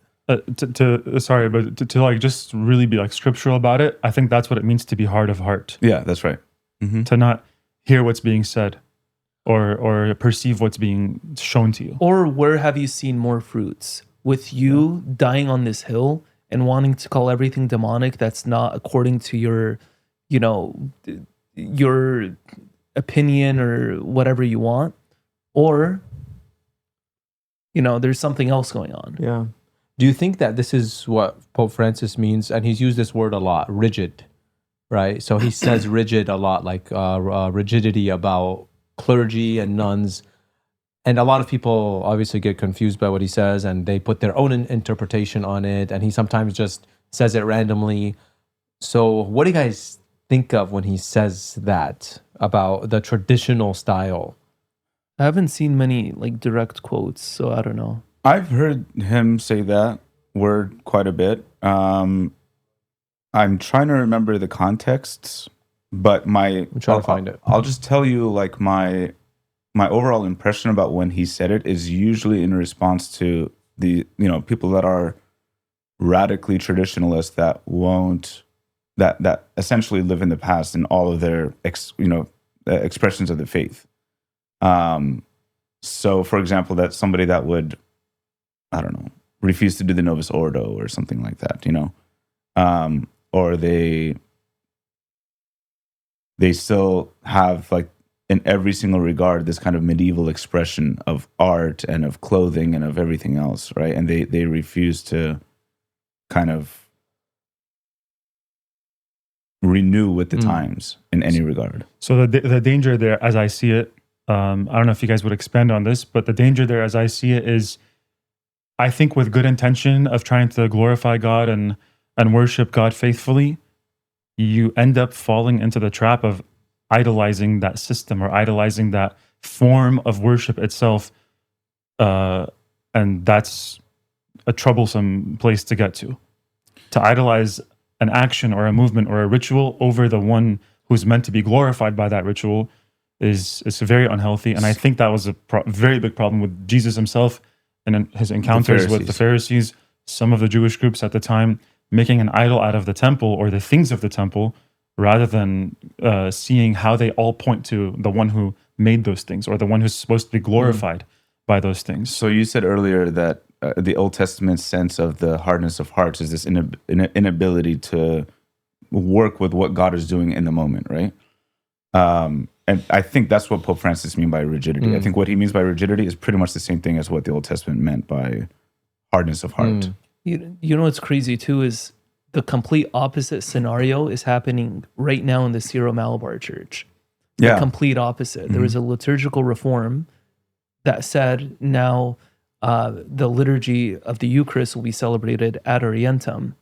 Speaker 1: Sorry, but to like just really be like scriptural about it, I think that's what it means to be hard of heart.
Speaker 2: Yeah, that's right. Mm-hmm.
Speaker 1: To not hear what's being said or perceive what's being shown to you.
Speaker 4: Or where have you seen more fruits? With you dying on this hill and wanting to call everything demonic that's not according to your, you know, your opinion or whatever you want, or, you know, there's something else going on.
Speaker 3: Yeah. Do you think that this is what Pope Francis means? And he's used this word a lot, rigid, right? So he says rigid a lot, like rigidity about clergy and nuns. And a lot of people obviously get confused by what he says and they put their own interpretation on it. And he sometimes just says it randomly. So what do you guys think of when he says that about the traditional style?
Speaker 4: I haven't seen many like direct quotes, so I don't know.
Speaker 2: I've heard him say that word quite a bit. I'm trying to remember the contexts, but
Speaker 3: I'm trying to find it.
Speaker 2: I'll just tell you like my overall impression about when he said it is usually in response to the, you know, people that are radically traditionalist that won't that essentially live in the past in all of their expressions of the faith. So for example, that's somebody that would, I don't know, refuse to do the Novus Ordo or something like that, you know, or they still have like in every single regard this kind of medieval expression of art and of clothing and of everything else, right? And they refuse to kind of renew with the times in any regard.
Speaker 1: So the danger there, as I see it, I don't know if you guys would expand on this, but the danger there, as I see it, is I think with good intention of trying to glorify God and worship God faithfully, you end up falling into the trap of idolizing that system or idolizing that form of worship itself. And that's a troublesome place to get to idolize an action or a movement or a ritual over the one who's meant to be glorified by that ritual is very unhealthy. And I think that was a very big problem with Jesus himself and in his encounters with the Pharisees, some of the Jewish groups at the time, making an idol out of the temple or the things of the temple, rather than seeing how they all point to the one who made those things or the one who's supposed to be glorified by those things.
Speaker 2: So you said earlier that the Old Testament sense of the hardness of hearts is this inability to work with what God is doing in the moment, right? And I think that's what Pope Francis means by rigidity. I think what he means by rigidity is pretty much the same thing as what the Old Testament meant by hardness of heart.
Speaker 4: You know what's crazy too is the complete opposite scenario is happening right now in the Syro-Malabar Church. The complete opposite. There was a liturgical reform that said now the liturgy of the Eucharist will be celebrated ad orientem,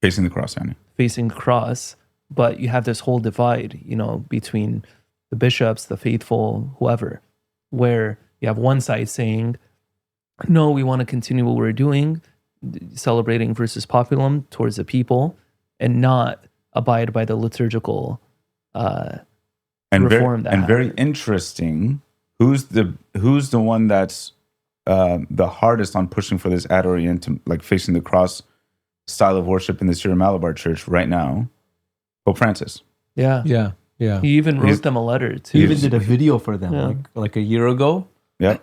Speaker 2: Facing the cross, Annie.
Speaker 4: facing the cross, but you have this whole divide, you know, between the bishops, the faithful, whoever, where you have one side saying, no, we want to continue what we're doing, celebrating versus populum towards the people, and not abide by the liturgical reform that
Speaker 2: very
Speaker 4: happened.
Speaker 2: interesting. Who's the one that's the hardest on pushing for this ad orientem, like facing the cross style of worship in the Syro-Malabar Church right now? Pope Francis.
Speaker 4: Yeah.
Speaker 3: Yeah.
Speaker 4: He even wrote them a letter too.
Speaker 3: He even did a video for them like a year ago.
Speaker 2: Yeah.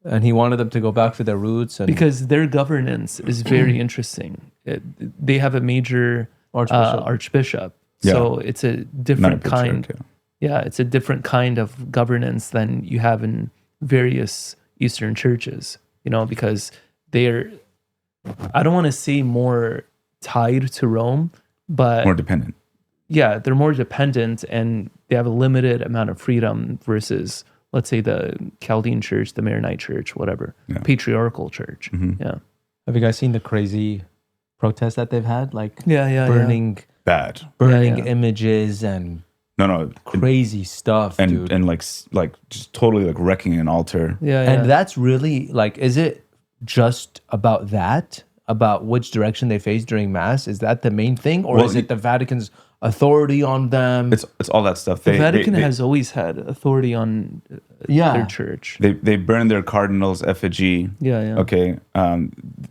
Speaker 3: And he wanted them to go back to their roots. And
Speaker 4: Because their governance is very interesting. They have a major archbishop.
Speaker 2: Yeah.
Speaker 4: So it's a
Speaker 2: Not a
Speaker 4: different
Speaker 2: patriarch,
Speaker 4: kind. Yeah, it's a different kind of governance than you have in various Eastern churches, you know, because they're, I don't want to say more tied to Rome, but
Speaker 2: More dependent.
Speaker 4: yeah, they're more dependent and they have a limited amount of freedom versus let's say the Chaldean church, the Maronite church, whatever,
Speaker 2: Yeah.
Speaker 4: patriarchal church. Yeah.
Speaker 3: Have you guys seen the crazy protests that they've had? Like
Speaker 4: Yeah.
Speaker 3: burning
Speaker 2: Bad.
Speaker 3: burning
Speaker 4: Yeah.
Speaker 3: images and
Speaker 2: No.
Speaker 3: crazy stuff, dude.
Speaker 2: And like just totally like wrecking an altar.
Speaker 4: Yeah.
Speaker 3: And that's really like, is it just about that? About which direction they face during Mass? Is that the main thing? Or
Speaker 2: Well,
Speaker 3: is it the Vatican's authority on them?
Speaker 2: It's all that stuff.
Speaker 4: the Vatican has always had authority on their church.
Speaker 2: They burned their cardinal's effigy.
Speaker 4: Yeah.
Speaker 2: Okay,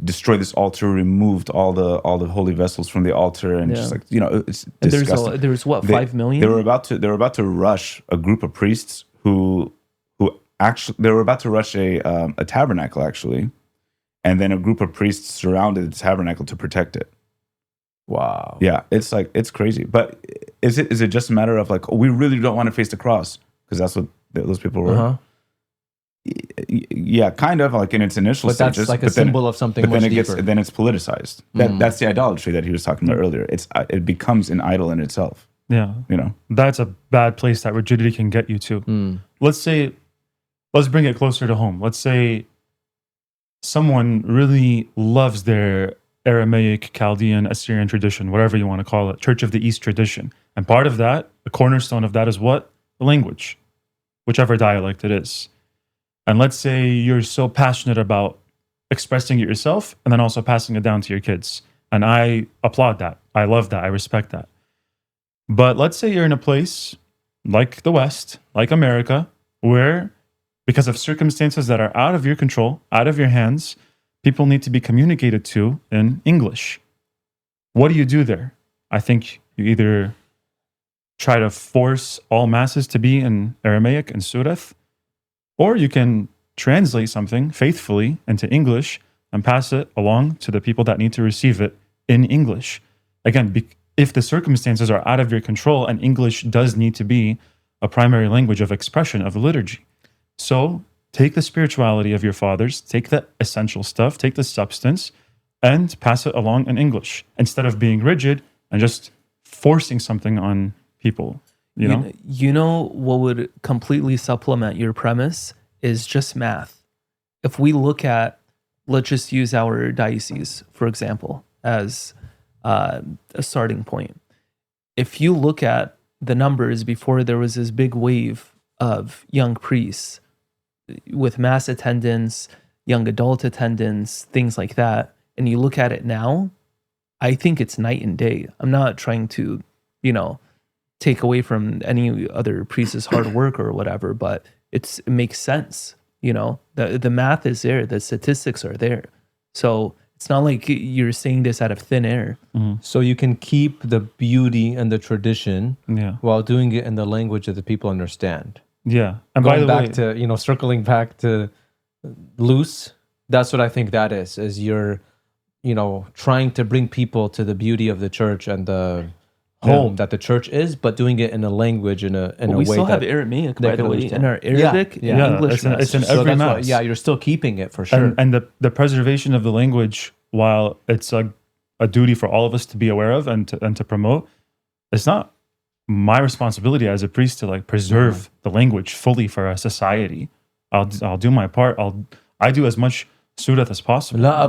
Speaker 2: destroyed this altar, removed all the holy vessels from the altar, and just like it's
Speaker 4: And
Speaker 2: disgusting.
Speaker 4: there's what,
Speaker 2: They-
Speaker 4: 5 million?
Speaker 2: They were about to rush a group of priests who actually they were about to rush a tabernacle actually, and then a group of priests surrounded the tabernacle to protect it.
Speaker 3: Wow.
Speaker 2: Yeah, it's crazy. But is it just a matter of like, we really don't want to face the cross because that's what those people were.
Speaker 3: Uh-huh.
Speaker 2: Yeah, kind of like in its initial
Speaker 3: But that's
Speaker 2: stages.
Speaker 3: like a
Speaker 2: but then-
Speaker 3: symbol of something
Speaker 2: But
Speaker 3: much
Speaker 2: then
Speaker 3: deeper.
Speaker 2: then it's politicized. That's the idolatry that he was talking about earlier. It becomes an idol in itself.
Speaker 1: Yeah.
Speaker 2: You know.
Speaker 1: That's a bad place that rigidity can get you to. Let's bring it closer to home. Let's say someone really loves their Aramaic, Chaldean, Assyrian tradition, whatever you want to call it, Church of the East tradition. And part of that, the cornerstone of that is what? The language, whichever dialect it is. And let's say you're so passionate about expressing it yourself and then also passing it down to your kids. And I applaud that. I love that. I respect that. But let's say you're in a place like the West, like America, where because of circumstances that are out of your control, out of your hands, people need to be communicated to in English. What do you do there? I think you either try to force all masses to be in Aramaic and Sureth, or you can translate something faithfully into English and pass it along to the people that need to receive it in English. Again, if the circumstances are out of your control and English does need to be a primary language of expression of liturgy. So take the spirituality of your fathers, take the essential stuff, take the substance, and pass it along in English instead of being rigid and just forcing something on people. You know
Speaker 4: what would completely supplement your premise is just math. If we look at, let's just use our diocese, for example, as a starting point. If you look at the numbers before there was this big wave of young priests with mass attendance, young adult attendance, things like that, and you look at it now, I think it's night and day. I'm not trying to, take away from any other priest's hard work or whatever, but it makes sense. The math is there, the statistics are there. So it's not like you're saying this out of thin air.
Speaker 3: So you can keep the beauty and the tradition while doing it in the language that the people understand.
Speaker 1: Yeah. And
Speaker 3: Going
Speaker 1: by the
Speaker 3: back to, circling back to Luce, that's what I think that is you're, trying to bring people to the beauty of the church and the home that the church is, but doing it in a language in a
Speaker 4: we
Speaker 3: way
Speaker 4: still
Speaker 3: that
Speaker 4: have Aramaic,
Speaker 3: they
Speaker 4: by the
Speaker 3: can
Speaker 4: way,
Speaker 3: understand.
Speaker 4: in our Arabic and English.
Speaker 1: it's in
Speaker 4: mass.
Speaker 1: every
Speaker 3: that's why,
Speaker 1: mass.
Speaker 3: you're still keeping it for sure.
Speaker 1: And the preservation of the language, while it's a duty for all of us to be aware of and to promote, it's not my responsibility as a priest to like preserve the language fully for a society. I'll do my part. I do as much Surah as possible.
Speaker 4: By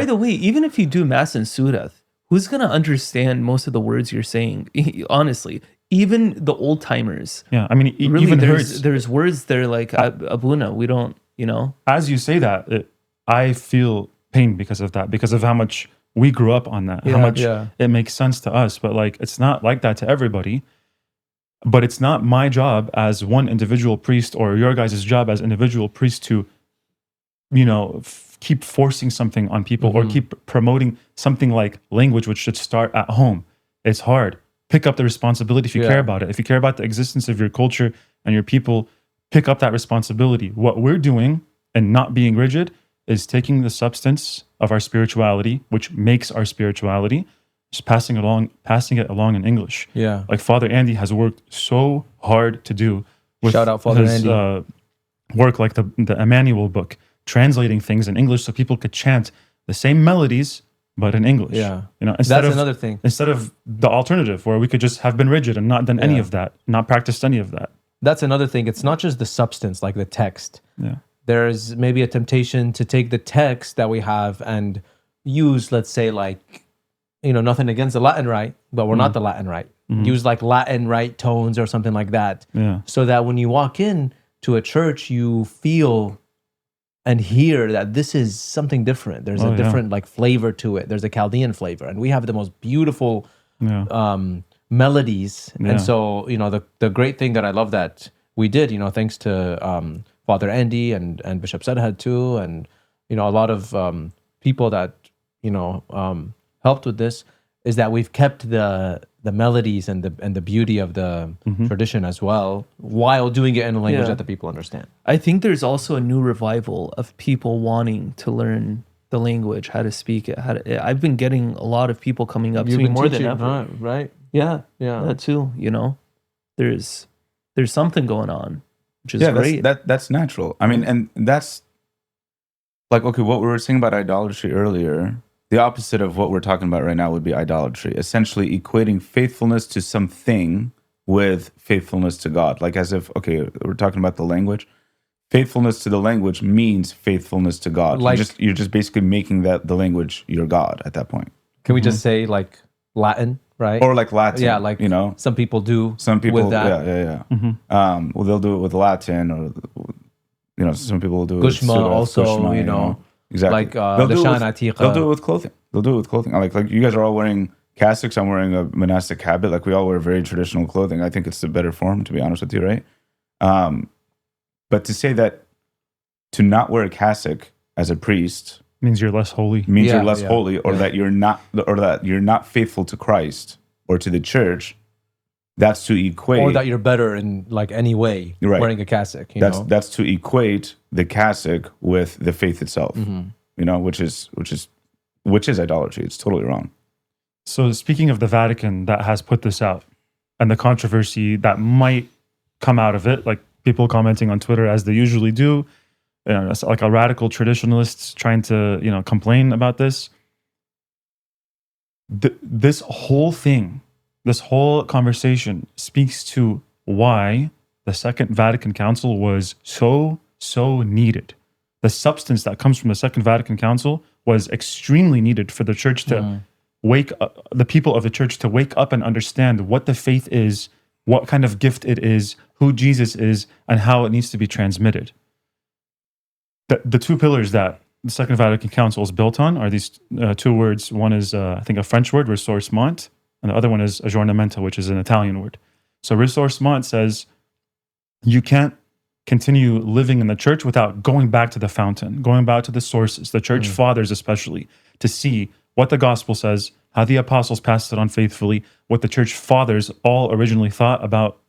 Speaker 4: the way, even if you do mass in Surah, who's going to understand most of the words you're saying? Honestly, even the old timers.
Speaker 1: Yeah, I mean,
Speaker 4: Really,
Speaker 1: even
Speaker 4: there's words there like Abuna. We don't,
Speaker 1: As you say that, I feel pain because of that, because of how much we grew up on that, how much it makes sense to us. But like, it's not like that to everybody. But it's not my job as one individual priest or your guys' job as individual priest to, keep forcing something on people or keep promoting something like language, which should start at home. It's hard. Pick up the responsibility if you care about it. If you care about the existence of your culture and your people, pick up that responsibility. What we're doing and not being rigid is taking the substance of our spirituality, which makes our spirituality, just passing it along in English.
Speaker 3: Yeah.
Speaker 1: Like Father Andy has worked so hard to do with
Speaker 3: Shout out Father
Speaker 1: his
Speaker 3: Andy.
Speaker 1: work, like the Emmanuel book, translating things in English so people could chant the same melodies but in English.
Speaker 3: Yeah.
Speaker 1: Instead
Speaker 3: That's
Speaker 1: of
Speaker 3: another thing.
Speaker 1: instead of the alternative where we could just have been rigid and not done any of that, not practiced any of that.
Speaker 3: that's another thing. It's not just the substance, like the text.
Speaker 1: Yeah.
Speaker 3: There's maybe a temptation to take the text that we have and use, let's say, like, nothing against the Latin Rite, but we're not the Latin Rite. Use like Latin Rite tones or something like that.
Speaker 1: Yeah.
Speaker 3: So that when you walk in to a church, you feel and hear that this is something different. There's a different like flavor to it. There's a Chaldean flavor, and we have the most beautiful melodies.
Speaker 1: Yeah.
Speaker 3: And so, the great thing that I love that we did, thanks to Father Andy and Bishop Sedhead too, and a lot of people that helped with this, is that we've kept the melodies and the beauty of the tradition as well, while doing it in a language that the people understand.
Speaker 4: I think there's also a new revival of people wanting to learn the language, how to speak it. I've been getting a lot of people coming up to me more than ever.
Speaker 3: Right?
Speaker 4: Yeah,
Speaker 3: Yeah.
Speaker 4: that too. There's something going on, which is great.
Speaker 2: That's natural. I mean, and that's like, okay, what we were saying about idolatry earlier. The opposite of what we're talking about right now would be idolatry, essentially equating faithfulness to something with faithfulness to God. Like as if, okay, we're talking about the language. Faithfulness to the language means faithfulness to God.
Speaker 3: Like,
Speaker 2: you're just basically making the language your God at that point.
Speaker 3: Can we just say like Latin, right?
Speaker 2: Or like Latin.
Speaker 3: Yeah, like some people do.
Speaker 2: Some people,
Speaker 3: with that.
Speaker 2: yeah. Well, they'll do it with Latin, or some people will do it with
Speaker 3: Gushma also,
Speaker 2: Gushma, Exactly.
Speaker 3: Like
Speaker 2: they'll do it with clothing. Like you guys are all wearing cassocks. I'm wearing a monastic habit. Like we all wear very traditional clothing. I think it's the better form, to be honest with you, right? But to say that to not wear a cassock as a priest
Speaker 1: means you're less holy.
Speaker 2: You're less holy, or that you're not faithful to Christ or to the church. That's to equate,
Speaker 3: or that you're better in like any way wearing a cassock.
Speaker 2: That's to equate the cassock with the faith itself. Which is idolatry. It's totally wrong.
Speaker 1: So speaking of the Vatican that has put this out and the controversy that might come out of it, like people commenting on Twitter as they usually do, it's like a radical traditionalists trying to complain about this. This whole thing. This whole conversation speaks to why the Second Vatican Council was so needed. The substance that comes from the Second Vatican Council was extremely needed for the church to wake up, the people of the church to wake up and understand what the faith is, what kind of gift it is, who Jesus is, and how it needs to be transmitted. The two pillars that the Second Vatican Council is built on are these two words. One is, I think, a French word, ressourcement, and the other one is aggiornamento, which is an Italian word. So ressourcement says you can't continue living in the church without going back to the fountain, going back to the sources, the church fathers especially, to see what the gospel says, how the apostles passed it on faithfully, what the church fathers all originally thought about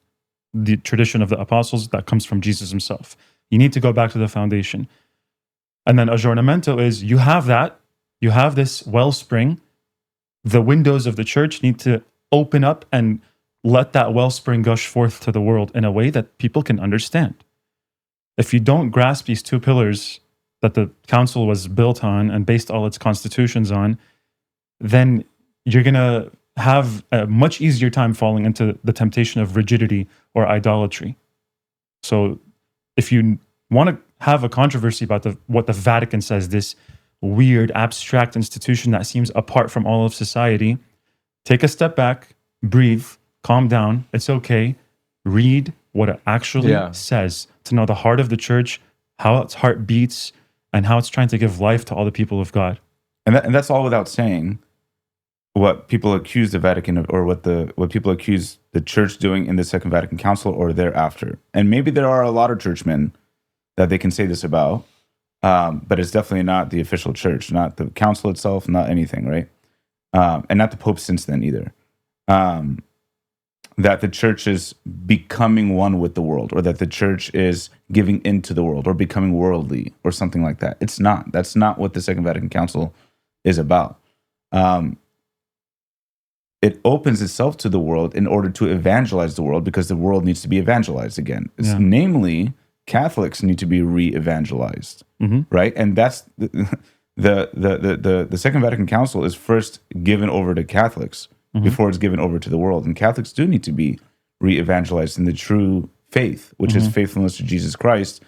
Speaker 1: the tradition of the apostles that comes from Jesus himself. You need to go back to the foundation. And then aggiornamento is you have this wellspring. The windows of the church need to open up and let that wellspring gush forth to the world in a way that people can understand. If you don't grasp these two pillars that the council was built on and based all its constitutions on, then you're going to have a much easier time falling into the temptation of rigidity or idolatry. So if you want to have a controversy about what the Vatican says, this weird, abstract institution that seems apart from all of society, take a step back, breathe, calm down. It's okay. Read what it actually says to know the heart of the church, how its heart beats, and how it's trying to give life to all the people of God.
Speaker 2: And that's all without saying what people accuse the Vatican of, or what people accuse the church doing in the Second Vatican Council or thereafter. And maybe there are a lot of churchmen that they can say this about, but it's definitely not the official church, not the council itself, not anything, right? And not the Pope since then either. That the church is becoming one with the world, or that the church is giving into the world, or becoming worldly, or something like that. It's not. That's not what the Second Vatican Council is about. It opens itself to the world in order to evangelize the world, because the world needs to be evangelized again. Namely, Catholics need to be re-evangelized, right? And that's the Second Vatican Council is first given over to Catholics before it's given over to the world. And Catholics do need to be re-evangelized in the true faith, which is faithfulness to Jesus Christ,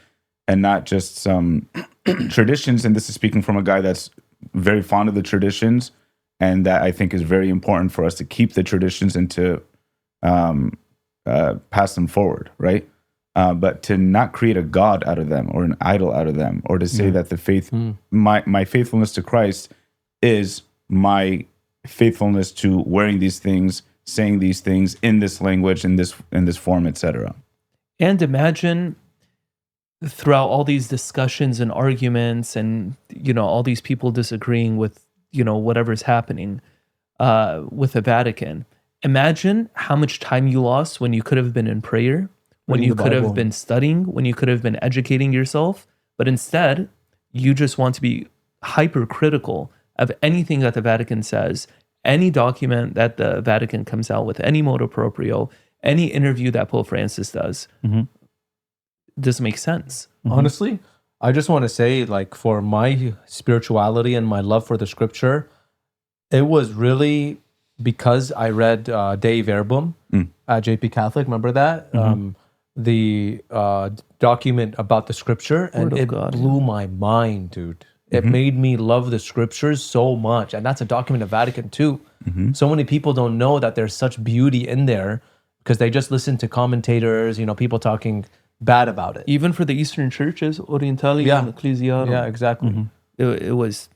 Speaker 2: and not just some traditions. And this is speaking from a guy that's very fond of the traditions, and that I think is very important for us to keep the traditions and to pass them forward, right? But to not create a god out of them or an idol out of them, or to say that the faith, my faithfulness to Christ is my faithfulness to wearing these things, saying these things in this language, in this form, etc.
Speaker 4: And imagine throughout all these discussions and arguments and, all these people disagreeing with, whatever's happening with the Vatican. Imagine how much time you lost when you could have been in prayer, when you could have been studying, when you could have been educating yourself. But instead, you just want to be hypercritical of anything that the Vatican says, any document that the Vatican comes out with, any motu proprio, any interview that Pope Francis does. Doesn't make sense.
Speaker 3: Honestly, I just want to say, like, for my spirituality and my love for the scripture, it was really because I read Dei Verbum at JP Catholic. Remember that? The document about the scripture, and it blew my mind, dude. It made me love the scriptures so much. And that's a document of Vatican II. So many people don't know that there's such beauty in there because they just listen to commentators, people talking bad about it.
Speaker 4: Even for the Eastern churches, Orientalium, Ecclesiarum.
Speaker 3: Yeah, exactly.
Speaker 4: It was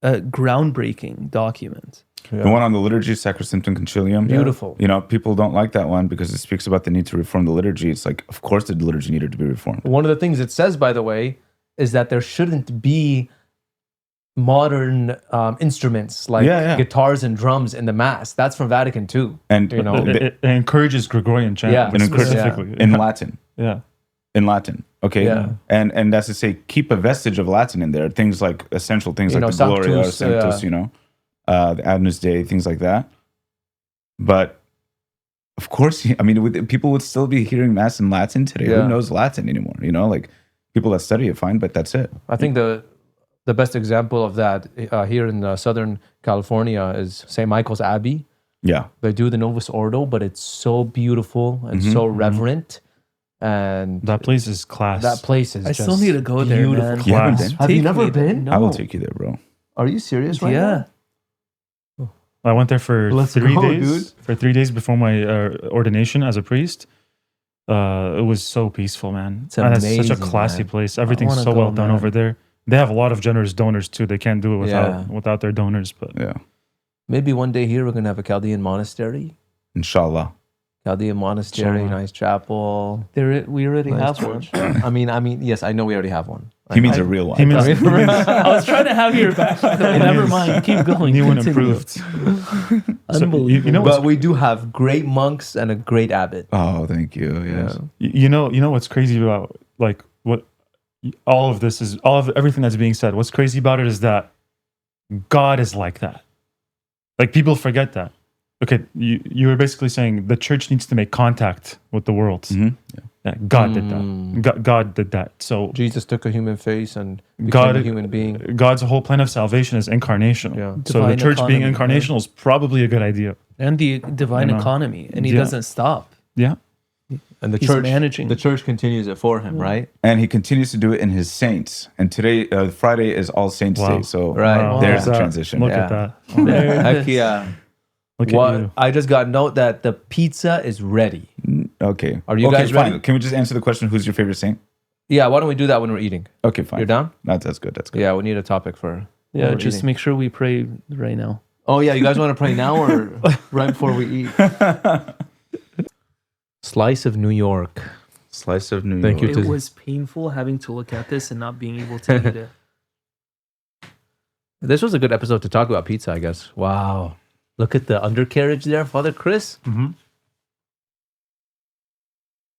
Speaker 4: a groundbreaking document.
Speaker 2: The one on the liturgy, Sacrosanctum Concilium.
Speaker 3: Beautiful.
Speaker 2: People don't like that one because it speaks about the need to reform the liturgy. It's like, of course the liturgy needed to be reformed.
Speaker 3: One of the things it says, by the way, is that there shouldn't be modern instruments like guitars and drums in the Mass. That's from Vatican II.
Speaker 2: And
Speaker 1: it encourages Gregorian chant specifically.
Speaker 2: In Latin.
Speaker 1: Yeah.
Speaker 2: In Latin. Okay.
Speaker 3: Yeah.
Speaker 2: And that's to say, keep a vestige of Latin in there. Things like essential things like the Gloria, Sanctus, the Agnus Dei, things like that. But of course, people would still be hearing Mass in Latin today. Who knows Latin anymore? Like people that study it, fine, but that's it.
Speaker 3: I think the best example of that here in Southern California is St. Michael's Abbey.
Speaker 2: Yeah.
Speaker 3: They do the Novus Ordo, but it's so beautiful and so reverent. And
Speaker 1: that place is class.
Speaker 3: That place is
Speaker 4: I still need to go there, man.
Speaker 2: You haven't been?
Speaker 3: Have you never been?
Speaker 2: I will take you there, bro.
Speaker 3: Are you serious right now?
Speaker 1: I went there for
Speaker 3: Let's
Speaker 1: 3
Speaker 3: go,
Speaker 1: days.
Speaker 3: dude.
Speaker 1: For 3 days before my ordination as a priest. It was so peaceful, man.
Speaker 3: It's
Speaker 1: And
Speaker 3: amazing,
Speaker 1: it's such a classy
Speaker 3: man.
Speaker 1: place. Everything's
Speaker 4: wanna
Speaker 1: so
Speaker 4: go,
Speaker 1: well done
Speaker 4: man.
Speaker 1: over there. They have a lot of generous donors too. They can't do it
Speaker 3: Yeah.
Speaker 1: without their donors. But
Speaker 2: Yeah.
Speaker 3: Maybe one day here we're going to have a Chaldean monastery.
Speaker 2: Inshallah.
Speaker 3: Chaldean monastery,
Speaker 1: Inshallah.
Speaker 3: nice chapel.
Speaker 4: We already
Speaker 3: Nice
Speaker 4: have one.
Speaker 3: church. I mean, yes, I know we already have one.
Speaker 2: He means a real one.
Speaker 1: he means
Speaker 4: I was trying to have your back. Never mind. Keep going.
Speaker 1: new and
Speaker 4: Continue.
Speaker 1: improved. So,
Speaker 4: Unbelievable.
Speaker 1: you know what's
Speaker 3: But we do have great monks and a great abbot.
Speaker 2: Oh, thank you. Yes.
Speaker 1: you know what's crazy about like what all of everything that's being said. What's crazy about it is that God is like that. Like people forget that. Okay, you were basically saying the church needs to make contact with the world. Yeah, God did that. God did that. So
Speaker 3: Jesus took a human face and became
Speaker 1: God,
Speaker 3: a human being.
Speaker 1: God's whole plan of salvation is incarnational.
Speaker 3: Yeah.
Speaker 1: So the
Speaker 4: Divine
Speaker 1: church being
Speaker 4: economy,
Speaker 1: incarnational is probably a good idea.
Speaker 4: And the divine economy. And he doesn't stop.
Speaker 1: Yeah.
Speaker 3: And the
Speaker 4: He's
Speaker 3: church
Speaker 4: managing.
Speaker 3: The church continues it for him, right?
Speaker 2: And he continues to do it in his saints. And today, Friday is All Saints
Speaker 1: Wow.
Speaker 2: Day. So
Speaker 3: Right.
Speaker 2: there's the
Speaker 1: Look at
Speaker 2: transition.
Speaker 1: Look
Speaker 3: Yeah.
Speaker 1: at that.
Speaker 4: There it
Speaker 3: Heck
Speaker 4: is.
Speaker 3: yeah.
Speaker 1: Look at
Speaker 3: What
Speaker 1: you.
Speaker 3: I just got note that the pizza is ready.
Speaker 2: Okay.
Speaker 3: Are you guys
Speaker 2: fine.
Speaker 3: ready?
Speaker 2: Can we just answer the question, who's your favorite saint?
Speaker 3: Yeah, why don't we do that when we're eating?
Speaker 2: Okay, fine.
Speaker 3: You're down?
Speaker 2: That's good. That's good.
Speaker 3: Yeah, we need a topic for
Speaker 4: Yeah,
Speaker 3: when we're
Speaker 4: just
Speaker 3: eating.
Speaker 4: make sure we pray right now.
Speaker 3: Oh yeah, you guys want to pray now or right before we eat? Slice of New York.
Speaker 2: Slice of New
Speaker 3: Thank
Speaker 2: York.
Speaker 3: you.
Speaker 4: It was painful having to look at this and not being able to eat it.
Speaker 3: This was a good episode to talk about pizza, I guess. Wow. Look at the undercarriage there, Father Chris.
Speaker 1: Mm-hmm.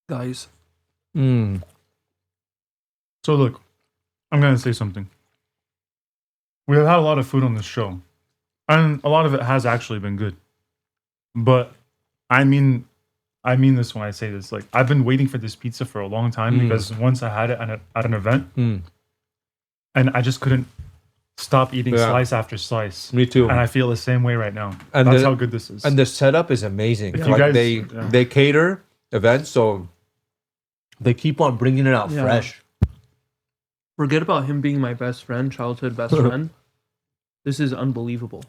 Speaker 4: Guys,
Speaker 3: Mm.
Speaker 1: So look, I'm gonna say something. We have had a lot of food on this show, and a lot of it has actually been good. But I mean this when I say this. Like I've been waiting for this pizza for a long time because once I had it at an event, and I just couldn't stop eating slice after slice.
Speaker 3: Me too.
Speaker 1: And I feel the same way right now.
Speaker 3: And
Speaker 1: That's
Speaker 3: the-
Speaker 1: how good this is.
Speaker 3: And the setup is amazing.
Speaker 1: If you
Speaker 3: Like
Speaker 1: guys-
Speaker 3: they cater events, so They keep on bringing it out
Speaker 4: Yeah.
Speaker 3: fresh.
Speaker 4: Forget about him being my best friend, childhood best friend. This is unbelievable.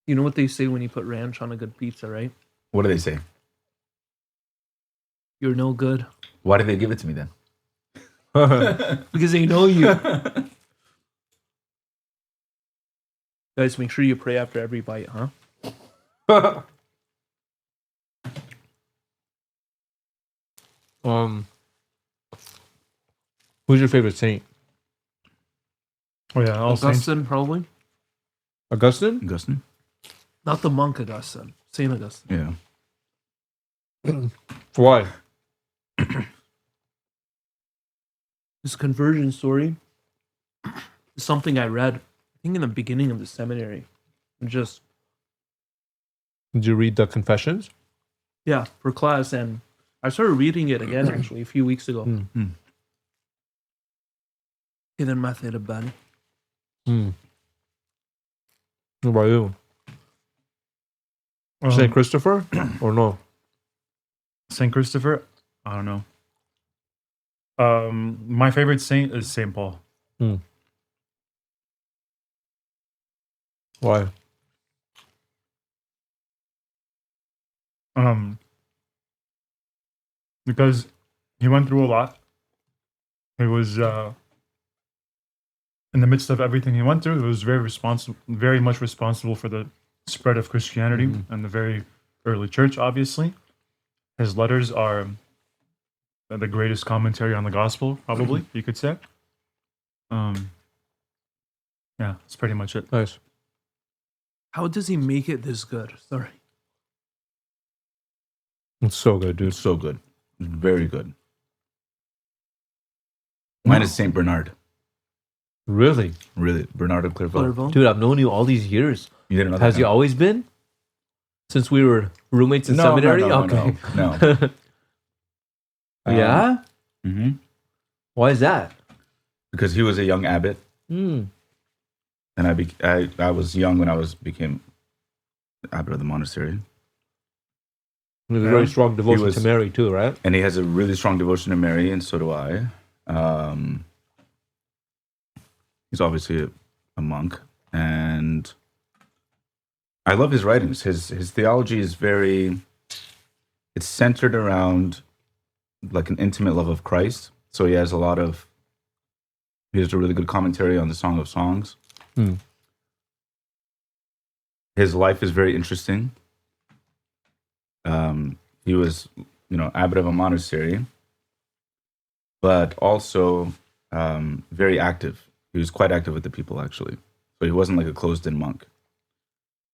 Speaker 4: You know what they say when you put ranch on a good pizza, right?
Speaker 5: What do they say?
Speaker 4: You're no good.
Speaker 5: Why did they give it to me then?
Speaker 4: Because they know you. Guys, make sure you pray after every bite, huh?
Speaker 3: Who's your favorite saint?
Speaker 1: Oh yeah, all saints.
Speaker 4: Augustine, probably.
Speaker 3: Augustine?
Speaker 2: Augustine?
Speaker 4: Not the monk Augustine. Saint Augustine.
Speaker 2: Yeah.
Speaker 3: Why?
Speaker 4: This conversion story is something I read, I think in the beginning of the seminary. And just,
Speaker 3: Did you read the Confessions?
Speaker 4: yeah, for class. And I started reading it again, actually, a few weeks ago.
Speaker 3: Mm.
Speaker 4: And then Matthew Bani.
Speaker 3: What about you? Saint Christopher? Or no?
Speaker 1: Saint Christopher. I don't know. My favorite saint is Saint Paul.
Speaker 3: Why?
Speaker 1: Because he went through a lot. He was in the midst of everything he went through. He was very much responsible for the spread of Christianity and the very early church. Obviously, his letters are the greatest commentary on the gospel, probably you could say. Yeah, that's pretty much it.
Speaker 3: Nice.
Speaker 4: How does he make it this good? Sorry.
Speaker 3: It's so good, dude.
Speaker 2: It's so good. Very good. Mine is Saint Bernard.
Speaker 3: Really?
Speaker 2: Really, Bernard of Clairvaux.
Speaker 4: Clairvaux?
Speaker 3: Dude, I've known you all these years.
Speaker 2: You didn't know that?
Speaker 3: Has he always been? Since we were roommates in seminary? Okay.
Speaker 2: No.
Speaker 3: Yeah?
Speaker 2: Mm-hmm.
Speaker 3: Why is that?
Speaker 2: Because he was a young abbot,
Speaker 3: Mm.
Speaker 2: and I was young when I became abbot of the monastery.
Speaker 3: There's a very strong devotion
Speaker 2: was-
Speaker 3: to Mary too, right?
Speaker 2: And he has a really strong devotion to Mary, and so do I. He's obviously a monk, and I love his writings. His theology is it's centered around like an intimate love of Christ. So he has a really good commentary on the Song of Songs.
Speaker 3: Hmm.
Speaker 2: His life is very interesting. He was, abbot of a monastery, but also very active. He was quite active with the people, actually. So he wasn't like a closed-in monk.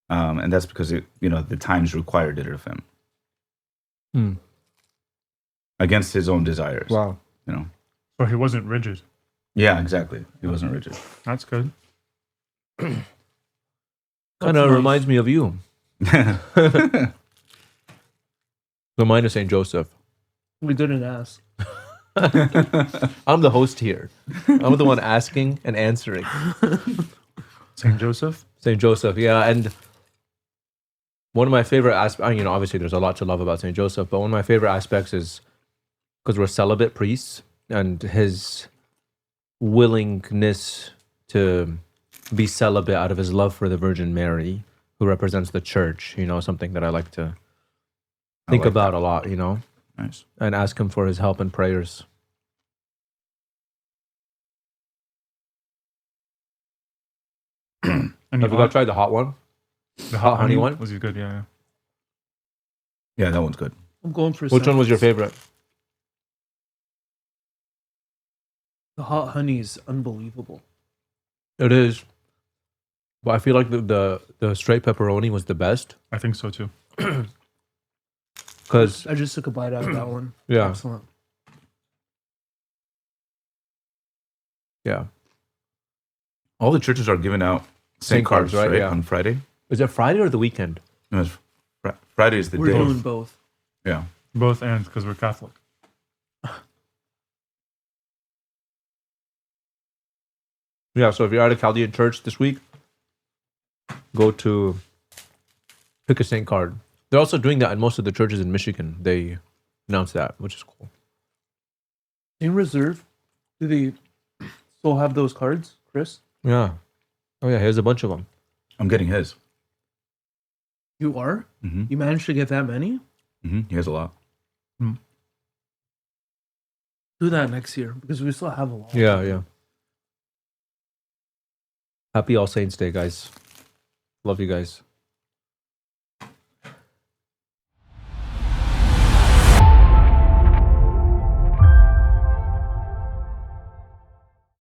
Speaker 2: And that's because the times required it of him.
Speaker 3: Hmm.
Speaker 2: Against his own desires.
Speaker 3: Wow.
Speaker 1: So he wasn't rigid.
Speaker 2: Yeah, exactly. He wasn't rigid.
Speaker 1: That's good.
Speaker 3: Kind
Speaker 4: That's
Speaker 3: of
Speaker 4: nice.
Speaker 3: reminds me of you. So mine is Saint Joseph.
Speaker 4: We didn't ask.
Speaker 3: I'm the host here. I'm the one asking and answering.
Speaker 1: Saint Joseph.
Speaker 3: Saint Joseph, yeah, and one of my favorite aspects. Obviously, there's a lot to love about Saint Joseph, but one of my favorite aspects is because we're celibate priests, and his willingness to be celibate out of his love for the Virgin Mary, who represents the Church. Something that I like to think
Speaker 2: like
Speaker 3: about a lot.
Speaker 2: Nice.
Speaker 3: And ask him for his help and prayers.
Speaker 1: And
Speaker 3: Have you guys tried the hot one?
Speaker 1: the
Speaker 3: hot honey one?
Speaker 1: Was he good? Yeah.
Speaker 2: Yeah, that one's good.
Speaker 4: I'm going for
Speaker 3: Which one was your favorite?
Speaker 4: The hot honey is unbelievable.
Speaker 3: It is, but I feel like the straight pepperoni was the best
Speaker 1: I think so too.
Speaker 3: because
Speaker 4: I just took a bite out of that one.
Speaker 3: yeah,
Speaker 4: Excellent.
Speaker 3: yeah.
Speaker 2: All the churches are giving out
Speaker 3: Saint
Speaker 2: Saint cards,
Speaker 3: cards, right?
Speaker 2: right?
Speaker 3: Yeah.
Speaker 2: On Friday.
Speaker 3: Is it Friday or the weekend?
Speaker 2: No, Friday is the
Speaker 4: We're
Speaker 2: day.
Speaker 4: doing both.
Speaker 2: Yeah.
Speaker 1: Both ends because we're Catholic.
Speaker 3: Yeah. So if you're at a Chaldean church this week, go to pick a Saint card. They're also doing that in most of the churches in Michigan. They announced that, which is cool.
Speaker 4: In Reserve, do they still have those cards, Chris?
Speaker 3: Yeah. Oh yeah, here's a bunch of them.
Speaker 5: I'm getting his.
Speaker 4: You are?
Speaker 5: Mm-hmm.
Speaker 4: You managed to get that many?
Speaker 5: Mm-hmm. He has a lot.
Speaker 4: Do that next year because we still have a lot.
Speaker 3: Yeah. Happy All Saints Day, guys. Love you guys.